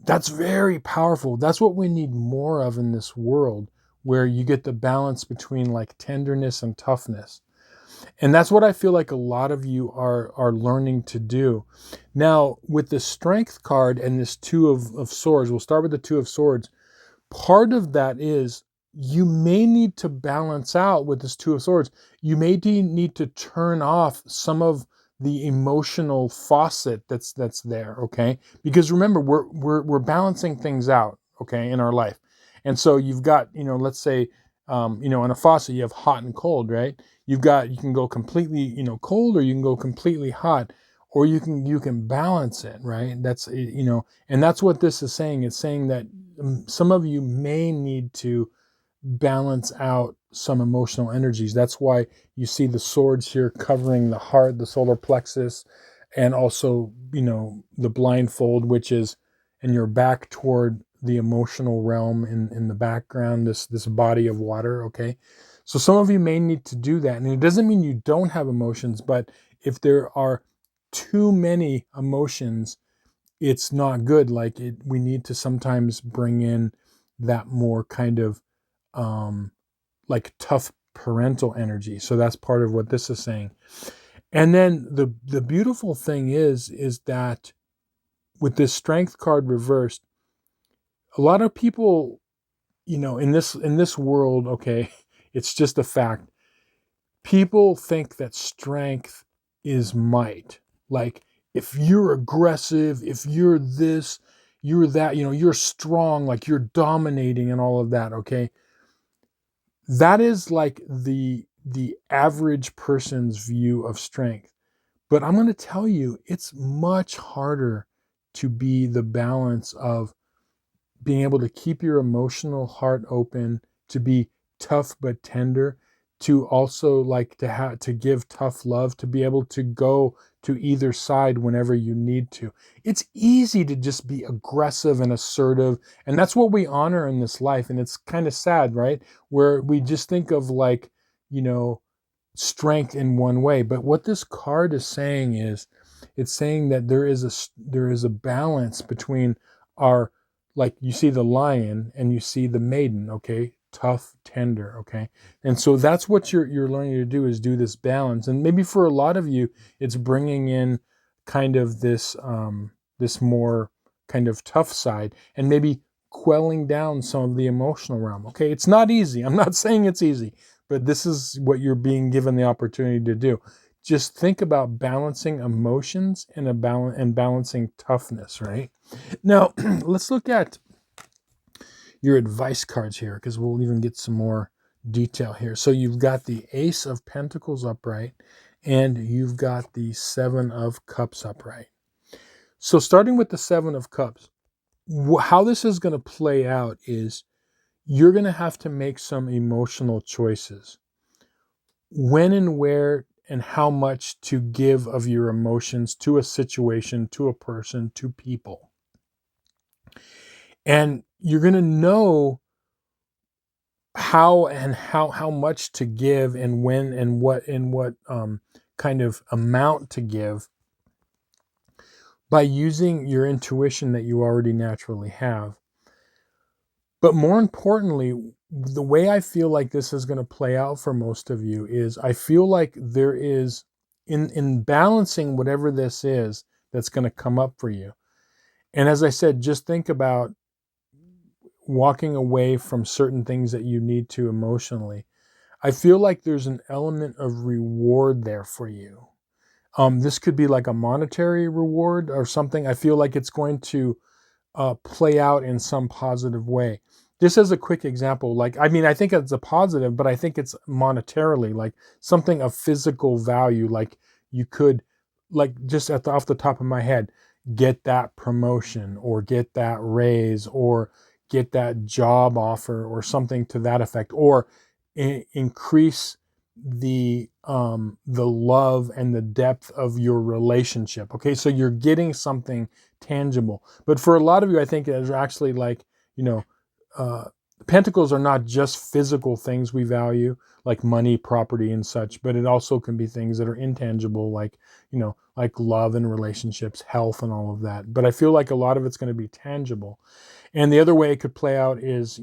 That's very powerful. That's what we need more of in this world, where you get the balance between like tenderness and toughness. And that's what I feel like a lot of you are learning to do. Now, with the Strength card and this Two of Swords, we'll start with the Two of Swords. Part of that is you may need to balance out with this Two of Swords. You may need to turn off some of the emotional faucet that's there, okay? Because remember, we're balancing things out, okay, in our life. And so you've got, let's say, in a faucet you have hot and cold, right? You can go completely, cold, or you can go completely hot, or you can balance it, right? That's, and that's what this is saying. It's saying that some of you may need to balance out some emotional energies. That's why you see the swords here covering the heart, the solar plexus, and also, the blindfold, which is, and your back toward the emotional realm in the background, this body of water, okay? So some of you may need to do that. And it doesn't mean you don't have emotions, but if there are too many emotions, it's not good. Like we need to sometimes bring in that more kind of like tough parental energy. So that's part of what this is saying. And then the beautiful thing is that with this Strength card reversed, a lot of people, in this world, okay, it's just a fact. People think that strength is might. Like, if you're aggressive, if you're this, you're that, you're strong, like you're dominating and all of that, okay? That is like the average person's view of strength. But I'm going to tell you, it's much harder to be the balance of being able to keep your emotional heart open, to be tough but tender, to also like to give tough love, to be able to go to either side whenever you need to. It's easy to just be aggressive and assertive, and that's what we honor in this life. And it's kind of sad, right? Where we just think of like, strength in one way. But what this card is saying is, it's saying that there is a balance between our, like, you see the lion and you see the maiden, okay? Tough, tender, okay? And so that's what you're learning to do, is do this balance. And maybe for a lot of you, it's bringing in kind of this this more kind of tough side, and maybe quelling down some of the emotional realm. Okay, it's not easy. I'm not saying it's easy, but this is what you're being given the opportunity to do. Just think about balancing emotions and balancing toughness, right? Now, let's look at your advice cards here, because we'll even get some more detail here. So you've got the Ace of Pentacles upright, and you've got the Seven of Cups upright. So starting with the Seven of Cups, how this is going to play out is you're going to have to make some emotional choices. When and where and how much to give of your emotions to a situation, to a person, to people. And you're going to know how much to give, and when, and what kind of amount to give by using your intuition that you already naturally have. But more importantly, the way I feel like this is going to play out for most of you is I feel like there is, in balancing whatever this is that's going to come up for you. And as I said, just think about walking away from certain things that you need to emotionally. I feel like there's an element of reward there for you. This could be like a monetary reward or something. I feel like it's going to play out in some positive way. Just as a quick example, like, I mean, I think it's a positive, but I think it's monetarily, like something of physical value. Like you could, like just off the top of my head, get that promotion or get that raise or get that job offer or something to that effect, or increase the love and the depth of your relationship. Okay, so you're getting something tangible. But for a lot of you, I think it's actually like, you know, pentacles are not just physical things we value, like money, property, and such, but it also can be things that are intangible, like, you know, like love and relationships, health, and all of that. But I feel like a lot of it's going to be tangible. And the other way it could play out is,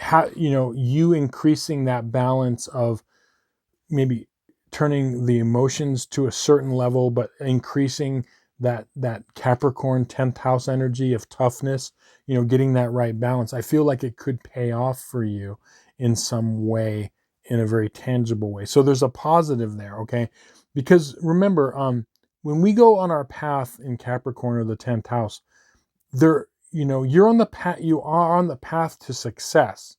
how, you increasing that balance of maybe turning the emotions to a certain level, but increasing that Capricorn 10th house energy of toughness, getting that right balance. I feel like it could pay off for you in some way, in a very tangible way. So there's a positive there, okay? Because remember, when we go on our path in Capricorn or the 10th house, there, you're on the path, you are on the path to success.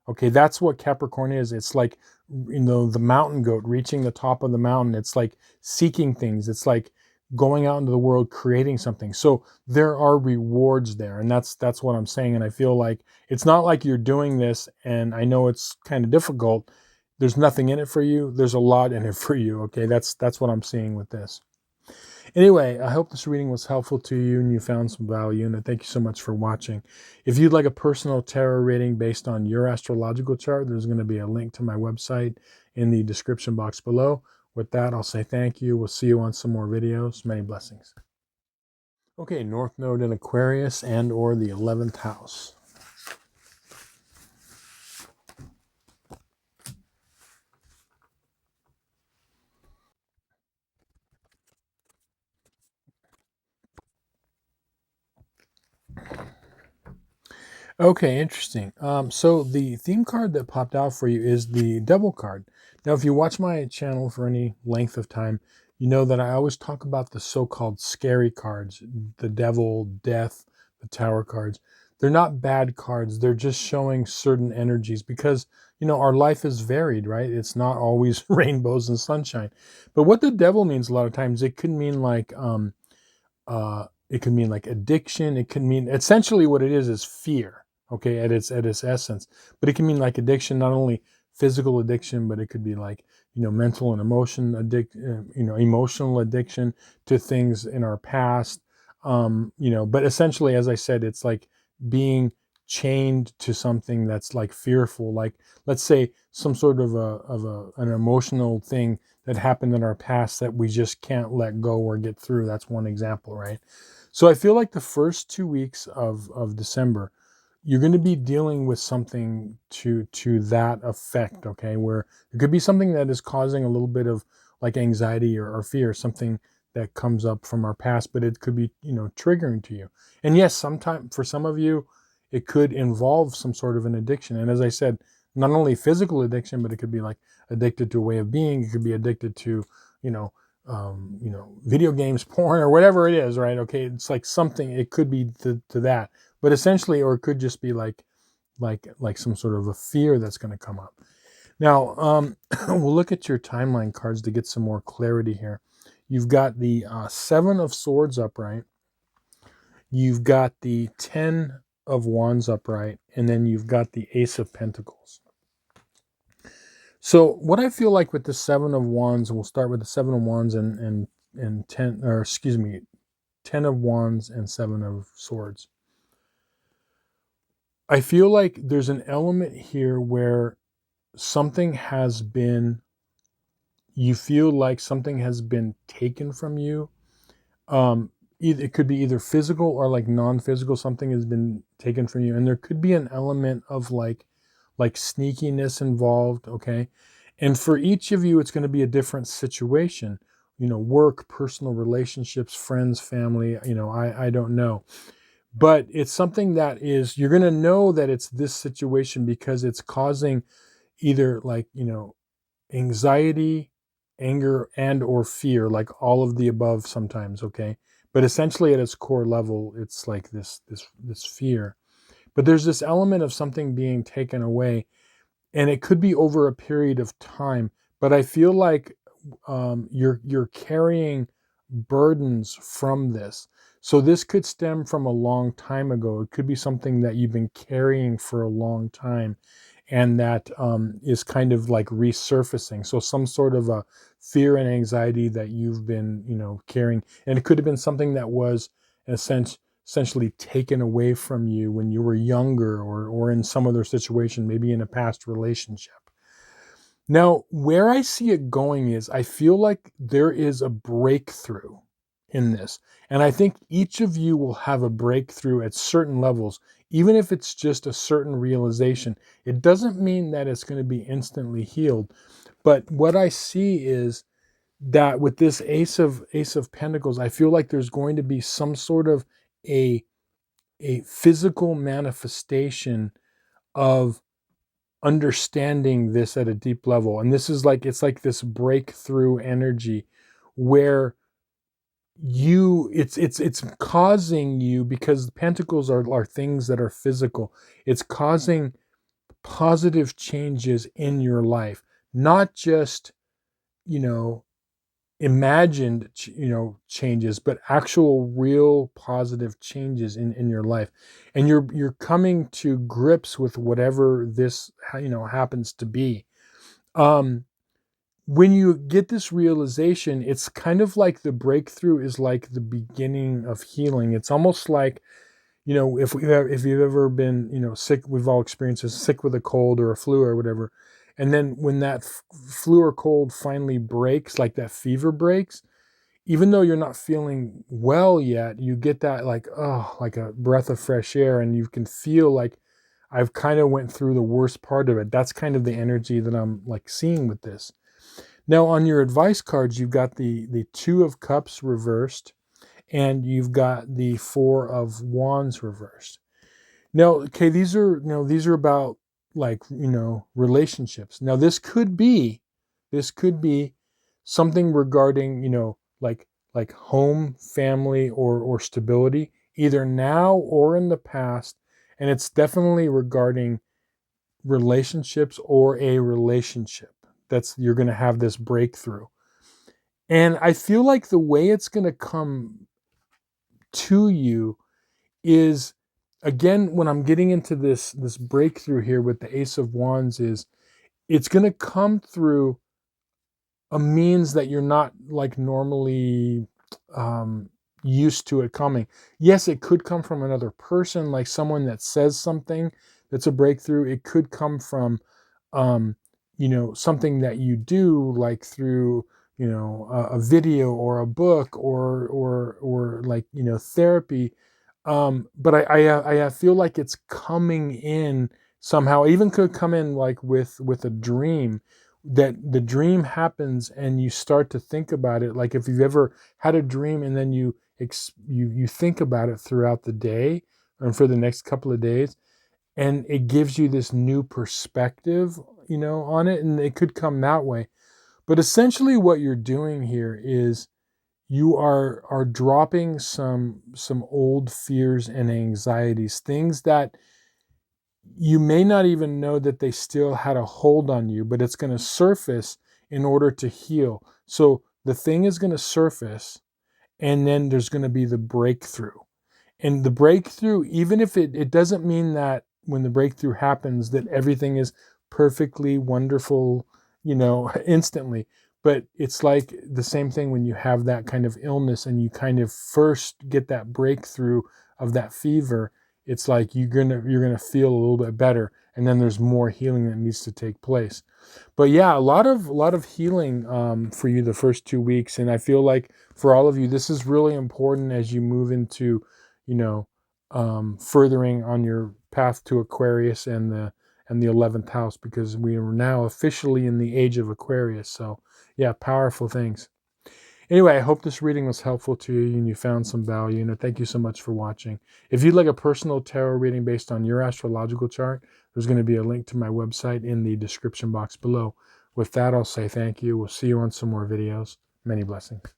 Okay, that's what Capricorn is. It's like, the mountain goat reaching the top of the mountain. It's like seeking things. It's like going out into the world, creating something. So there are rewards there. And that's what I'm saying. And I feel like it's not like you're doing this, and I know it's kind of difficult. There's nothing in it for you. There's a lot in it for you. Okay, that's what I'm seeing with this. Anyway, I hope this reading was helpful to you and you found some value, and thank you so much for watching. If you'd like a personal tarot reading based on your astrological chart, there's going to be a link to my website in the description box below. With that, I'll say thank you. We'll see you on some more videos. Many blessings. Okay, North Node in Aquarius and or the 11th house. Okay, interesting. So the theme card that popped out for you is the Devil card. Now, if you watch my channel for any length of time, you know that I always talk about the so-called scary cards, the Devil, Death, the Tower cards. They're not bad cards. They're just showing certain energies because, our life is varied, right? It's not always rainbows and sunshine. But what the Devil means a lot of times, it can mean like, it can mean like addiction. It can mean, essentially what it is fear, okay, at its essence. But it can mean like addiction, not only physical addiction, but it could be like, mental and emotional addiction to things in our past. But essentially, as I said, it's like being chained to something that's like fearful, like, let's say, some sort of an emotional thing that happened in our past that we just can't let go or get through. That's one example, right? So I feel like the first 2 weeks of December, you're going to be dealing with something to that effect, okay? Where it could be something that is causing a little bit of like anxiety or fear, something that comes up from our past, but it could be, triggering to you. And yes, sometimes for some of you, it could involve some sort of an addiction. And as I said, not only physical addiction, but it could be like addicted to a way of being. It could be addicted to, video games, porn, or whatever it is, right? Okay, it's like something. It could be to that, but essentially, or it could just be like some sort of a fear that's going to come up. Now, we'll look at your timeline cards to get some more clarity here. You've got the Seven of Swords upright. You've got the 10 of Wands upright, and then you've got the Ace of Pentacles. So what I feel like with the Seven of Wands, we'll start with the Seven of Wands and 10, or excuse me, 10 of Wands and 7 of Swords. I feel like there's an element here where something has been, you feel like something has been taken from you. It could be either physical or like non-physical. Something has been taken from you, and there could be an element of like sneakiness involved. Okay, and for each of you, it's going to be a different situation. Work, personal relationships, friends, family. I don't know, but it's something that is, you're going to know that it's this situation because it's causing either like anxiety, anger, and or fear, like all of the above sometimes. Okay, but essentially at its core level, it's like this fear. But there's this element of something being taken away, and it could be over a period of time. But I feel like you're carrying burdens from this. So this could stem from a long time ago. It could be something that you've been carrying for a long time, and that is kind of like resurfacing. So some sort of a fear and anxiety that you've been, carrying, and it could have been something that was in a sense essentially taken away from you when you were younger, or in some other situation, maybe in a past relationship. Now, where I see it going is I feel like there is a breakthrough in this. And I think each of you will have a breakthrough at certain levels, even if it's just a certain realization. It doesn't mean that it's going to be instantly healed. But what I see is that with this Ace of Pentacles, I feel like there's going to be some sort of a physical manifestation of understanding this at a deep level. And this is like, it's like this breakthrough energy where it's causing you, because the pentacles are things that are physical. It's causing positive changes in your life, not just, you know, imagined, changes, but actual real positive changes in your life. And you're coming to grips with whatever this, happens to be. When you get this realization, it's kind of like the breakthrough is like the beginning of healing. It's almost like, if you've ever been, sick, we've all experienced this, sick with a cold or a flu or whatever. And then when that flu or cold finally breaks, like that fever breaks, even though you're not feeling well yet, you get that like, oh, like a breath of fresh air, and you can feel like I've kind of went through the worst part of it. That's kind of the energy that I'm like seeing with this. Now on your advice cards, you've got the Two of Cups reversed, and you've got the Four of Wands reversed. Now, okay, these are about like, relationships. Now this could be something regarding, like home, family, or stability, either now or in the past. And it's definitely regarding relationships or a relationship. You're going to have this breakthrough. And I feel like the way it's going to come to you is, again, when I'm getting into this breakthrough here with the Ace of Wands, is it's going to come through a means that you're not like normally used to it coming. Yes, it could come from another person, like someone that says something that's a breakthrough. It could come from something that you do, like through a video or a book, or like therapy. But I feel like it's coming in somehow. It even could come in like with a dream, that the dream happens and you start to think about it. Like if you've ever had a dream and then you think about it throughout the day and for the next couple of days, and it gives you this new perspective, on it, and it could come that way. But essentially what you're doing here is you are dropping some old fears and anxieties, things that you may not even know that they still had a hold on you, but it's going to surface in order to heal. So the thing is going to surface, and then there's going to be the breakthrough. And the breakthrough, even if it doesn't mean that when the breakthrough happens that everything is perfectly wonderful, instantly. But it's like the same thing when you have that kind of illness and you kind of first get that breakthrough of that fever. it's like you're gonna feel a little bit better, and then there's more healing that needs to take place. But yeah, a lot of healing for you the first 2 weeks, and I feel like for all of you, this is really important as you move into, you know, furthering on your path to Aquarius and the 11th house, because we are now officially in the age of Aquarius. So yeah, powerful things. Anyway, I hope this reading was helpful to you and you found some value. And thank you so much for watching. If you'd like a personal tarot reading based on your astrological chart, there's going to be a link to my website in the description box below. With that, I'll say thank you. We'll see you on some more videos. Many blessings.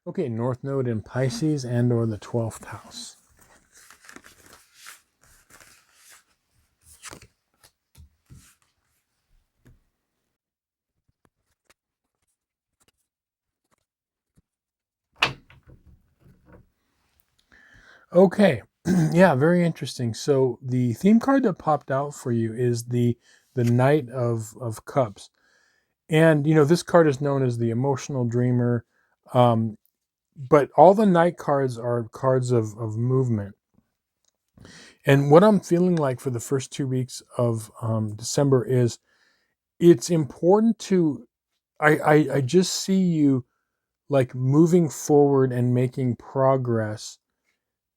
Okay, North Node in Pisces and or the 12th house. Okay, yeah, very interesting. So the theme card that popped out for you is the Knight of Cups. And, this card is known as the emotional dreamer. But all the night cards are cards of movement. And what I'm feeling like for the first 2 weeks of December is it's important to, I just see you like moving forward and making progress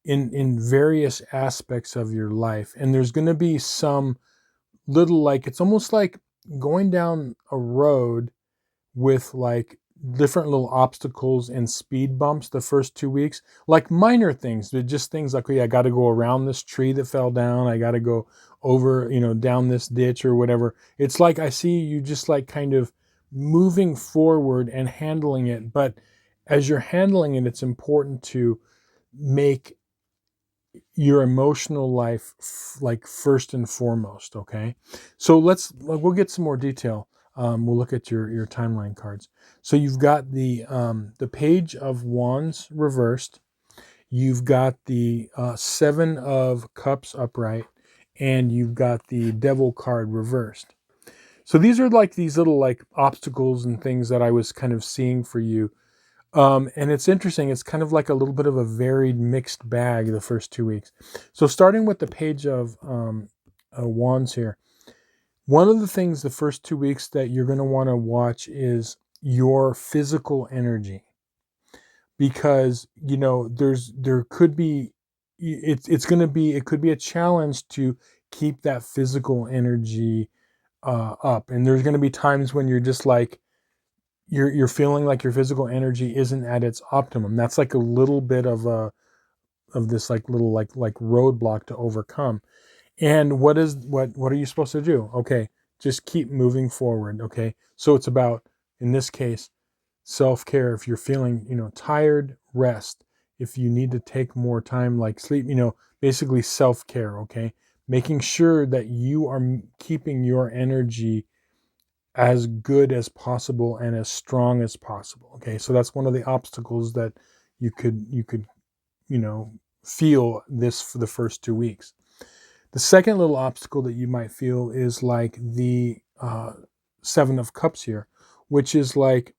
in various aspects of your life. And there's going to be some little, like, it's almost like going down a road with like different little obstacles and speed bumps the first 2 weeks, like minor things, but just things like, okay, I got to go around this tree that fell down. I got to go over, down this ditch or whatever. It's like I see you just like kind of moving forward and handling it. But as you're handling it, it's important to make your emotional life like first and foremost. Okay, so we'll get some more detail. We'll look at your timeline cards. So you've got the Page of Wands reversed. You've got the Seven of Cups upright, and you've got the Devil card reversed. So these are like these little like obstacles and things that I was kind of seeing for you. And it's interesting. It's kind of like a little bit of a varied mixed bag the first 2 weeks. So starting with the Page of Wands here, one of the things the first 2 weeks that you're going to want to watch is your physical energy, because there could be it could be a challenge to keep that physical energy up, and there's going to be times when you're just like you're feeling like your physical energy isn't at its optimum. That's like a little bit of this like little like roadblock to overcome. And what are you supposed to do? Okay, just keep moving forward. Okay, so it's about, in this case, self-care. If you're feeling tired, rest. If you need to take more time, like sleep, basically self-care. Okay, making sure that you are keeping your energy as good as possible and as strong as possible. Okay, so that's one of the obstacles that you could feel this for the first 2 weeks. The second little obstacle that you might feel is like the Seven of Cups here, which is like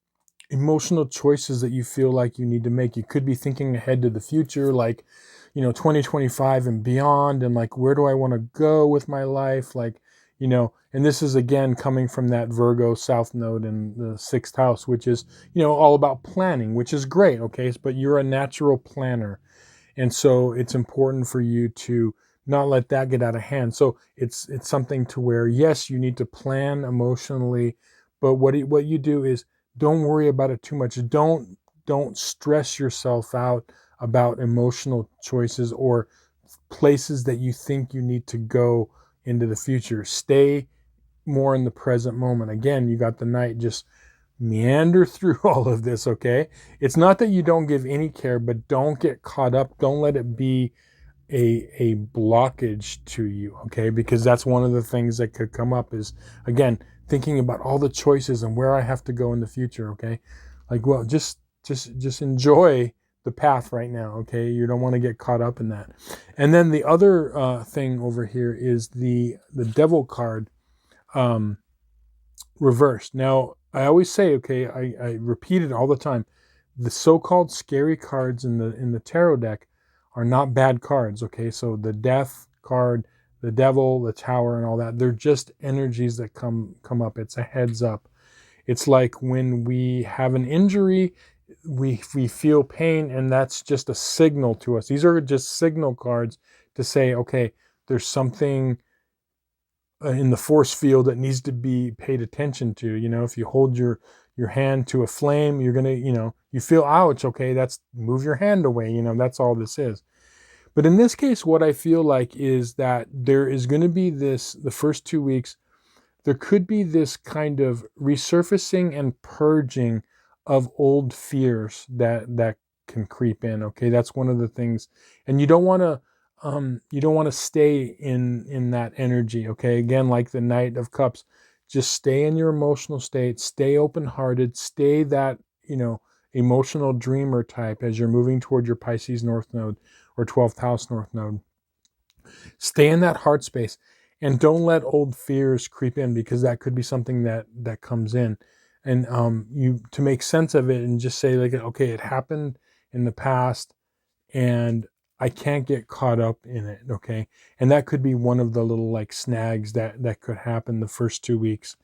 emotional choices that you feel like you need to make. You could be thinking ahead to the future, like 2025 and beyond, and like, where do I want to go with my life, like, and this is again coming from that Virgo South Node in the 6th house, which is all about planning, which is great. Okay, but you're a natural planner, and so it's important for you to not let that get out of hand. So it's something to where, yes, you need to plan emotionally, but what you do is don't worry about it too much. Don't stress yourself out about emotional choices or places that you think you need to go into the future. Stay more in the present moment. Again, you got the Knight, just meander through all of this. Okay, it's not that you don't give any care, but don't get caught up. Don't let it be a blockage to you. Okay, because that's one of the things that could come up is, again, thinking about all the choices and where I have to go in the future. Okay, like, well, just enjoy the path right now. Okay, you don't want to get caught up in that. And then the other thing over here is the Devil card reversed. Now, I always say, okay, I repeat it all the time, the so-called scary cards in the tarot deck are not bad cards, okay? So the death card, the devil, the tower, and all that, they're just energies that come up. It's a heads up. It's like when we have an injury, we feel pain, and that's just a signal to us. These are just signal cards to say, okay, there's something in the force field that needs to be paid attention to. You know, if you hold your hand to a flame, you're gonna, you know, you feel ouch. Okay, that's move your hand away. You know, that's all this is. But in this case, what I feel like is that there is going to be this, the first 2 weeks, there could be this kind of resurfacing and purging of old fears that can creep in. Okay, that's one of the things, and you don't want to stay in that energy. Okay, again, like the Knight of Cups, just stay in your emotional state, stay open-hearted, stay that, you know, emotional dreamer type as you're moving toward your Pisces North Node or 12th house North Node. Stay in that heart space and don't let old fears creep in, because that could be something that comes in. And you, to make sense of it and just say, like, okay, it happened in the past and I can't get caught up in it, okay? And that could be one of the little like snags that could happen the first 2 weeks,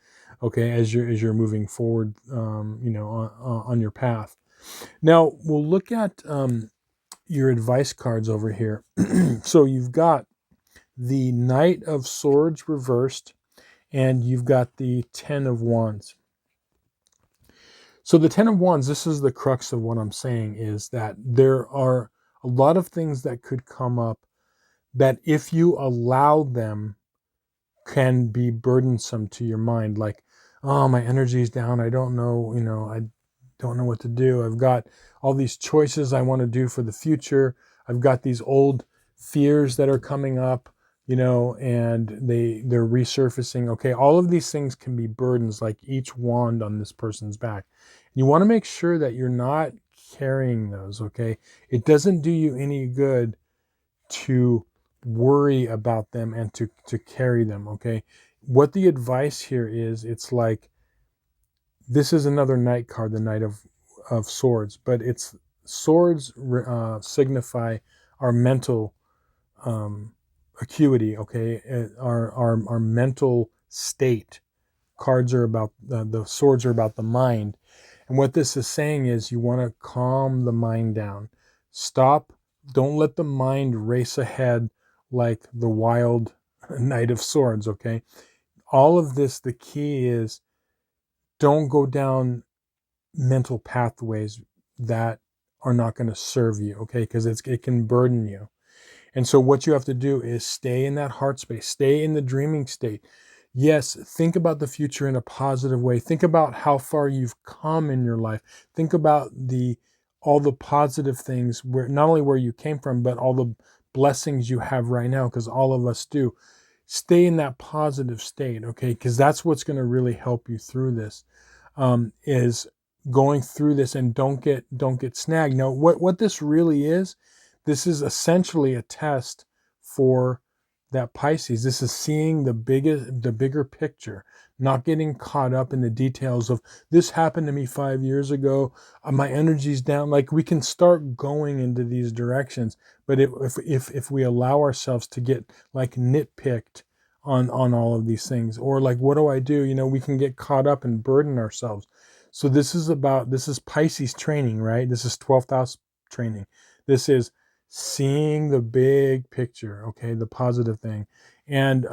okay, as you're moving forward, you know, on your path. Now we'll look at your advice cards over here. So you've got the Knight of Swords reversed, and you've got the Ten of Wands. So the Ten of Wands, this is the crux of what I'm saying, is that there are a lot of things that could come up that, if you allow them, can be burdensome to your mind. Like, oh, my energy's down. I don't know, you know, I don't know what to do. I've got all these choices I want to do for the future. I've got these old fears that are coming up, you know, and they're resurfacing. Okay, all of these things can be burdens, like each wand on this person's back. You want to make sure that you're not carrying those, okay? It doesn't do you any good to worry about them and to carry them, okay? What the advice here is, it's like, this is another Knight card, the Knight of Swords, but it's swords signify our mental acuity, okay? Our mental state. Cards are about, the swords are about the mind. And what this is saying is, you want to calm the mind down. Stop. Don't let the mind race ahead like the wild Knight of Swords, okay? All of this, the key is, don't go down mental pathways that are not going to serve you, okay? Because it can burden you. And so what you have to do is stay in that heart space, stay in the dreaming state. Yes, think about the future in a positive way. Think about how far you've come in your life. Think about all the positive things, where not only where you came from, but all the blessings you have right now, because all of us do. Stay in that positive state, okay? Because that's what's going to really help you through this. Is going through this, and don't get snagged. Now, what this really is, this is essentially a test for that Pisces. This is seeing the bigger picture, not getting caught up in the details of, this happened to me 5 years ago, my energy's down. Like, we can start going into these directions, but if we allow ourselves to get like nitpicked on all of these things, or like, what do I do? You know, we can get caught up and burden ourselves. So this is Pisces training, right? This is 12th house training. This is seeing the big picture, okay, the positive thing. And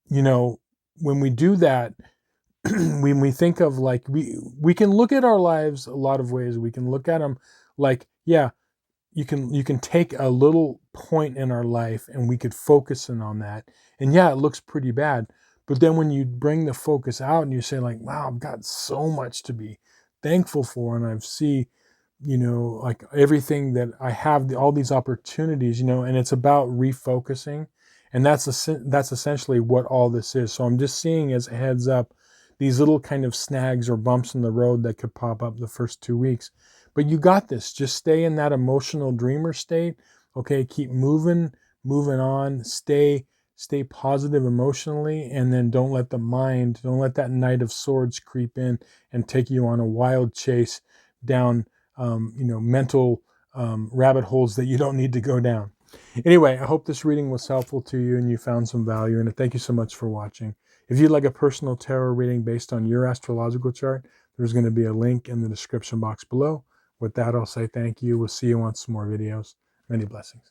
you know, when we do that, when we think of, like, we can look at our lives a lot of ways. We can look at them like, yeah, you can take a little point in our life and we could focus in on that, and yeah, it looks pretty bad. But then when you bring the focus out and you say, like, wow, I've got so much to be thankful for, and I've see, you know, like, everything that I have, all these opportunities, you know, and it's about refocusing. And that's essentially what all this is. So I'm just seeing, as a heads up, these little kind of snags or bumps in the road that could pop up the first 2 weeks. But you got this. Just stay in that emotional dreamer state. Okay, keep moving on. Stay positive emotionally, and then don't let that Knight of Swords creep in and take you on a wild chase down, you know, mental rabbit holes that you don't need to go down. Anyway, I hope this reading was helpful to you and you found some value in it. Thank you so much for watching. If you'd like a personal tarot reading based on your astrological chart, there's going to be a link in the description box below. With that, I'll say thank you. We'll see you on some more videos. Many blessings.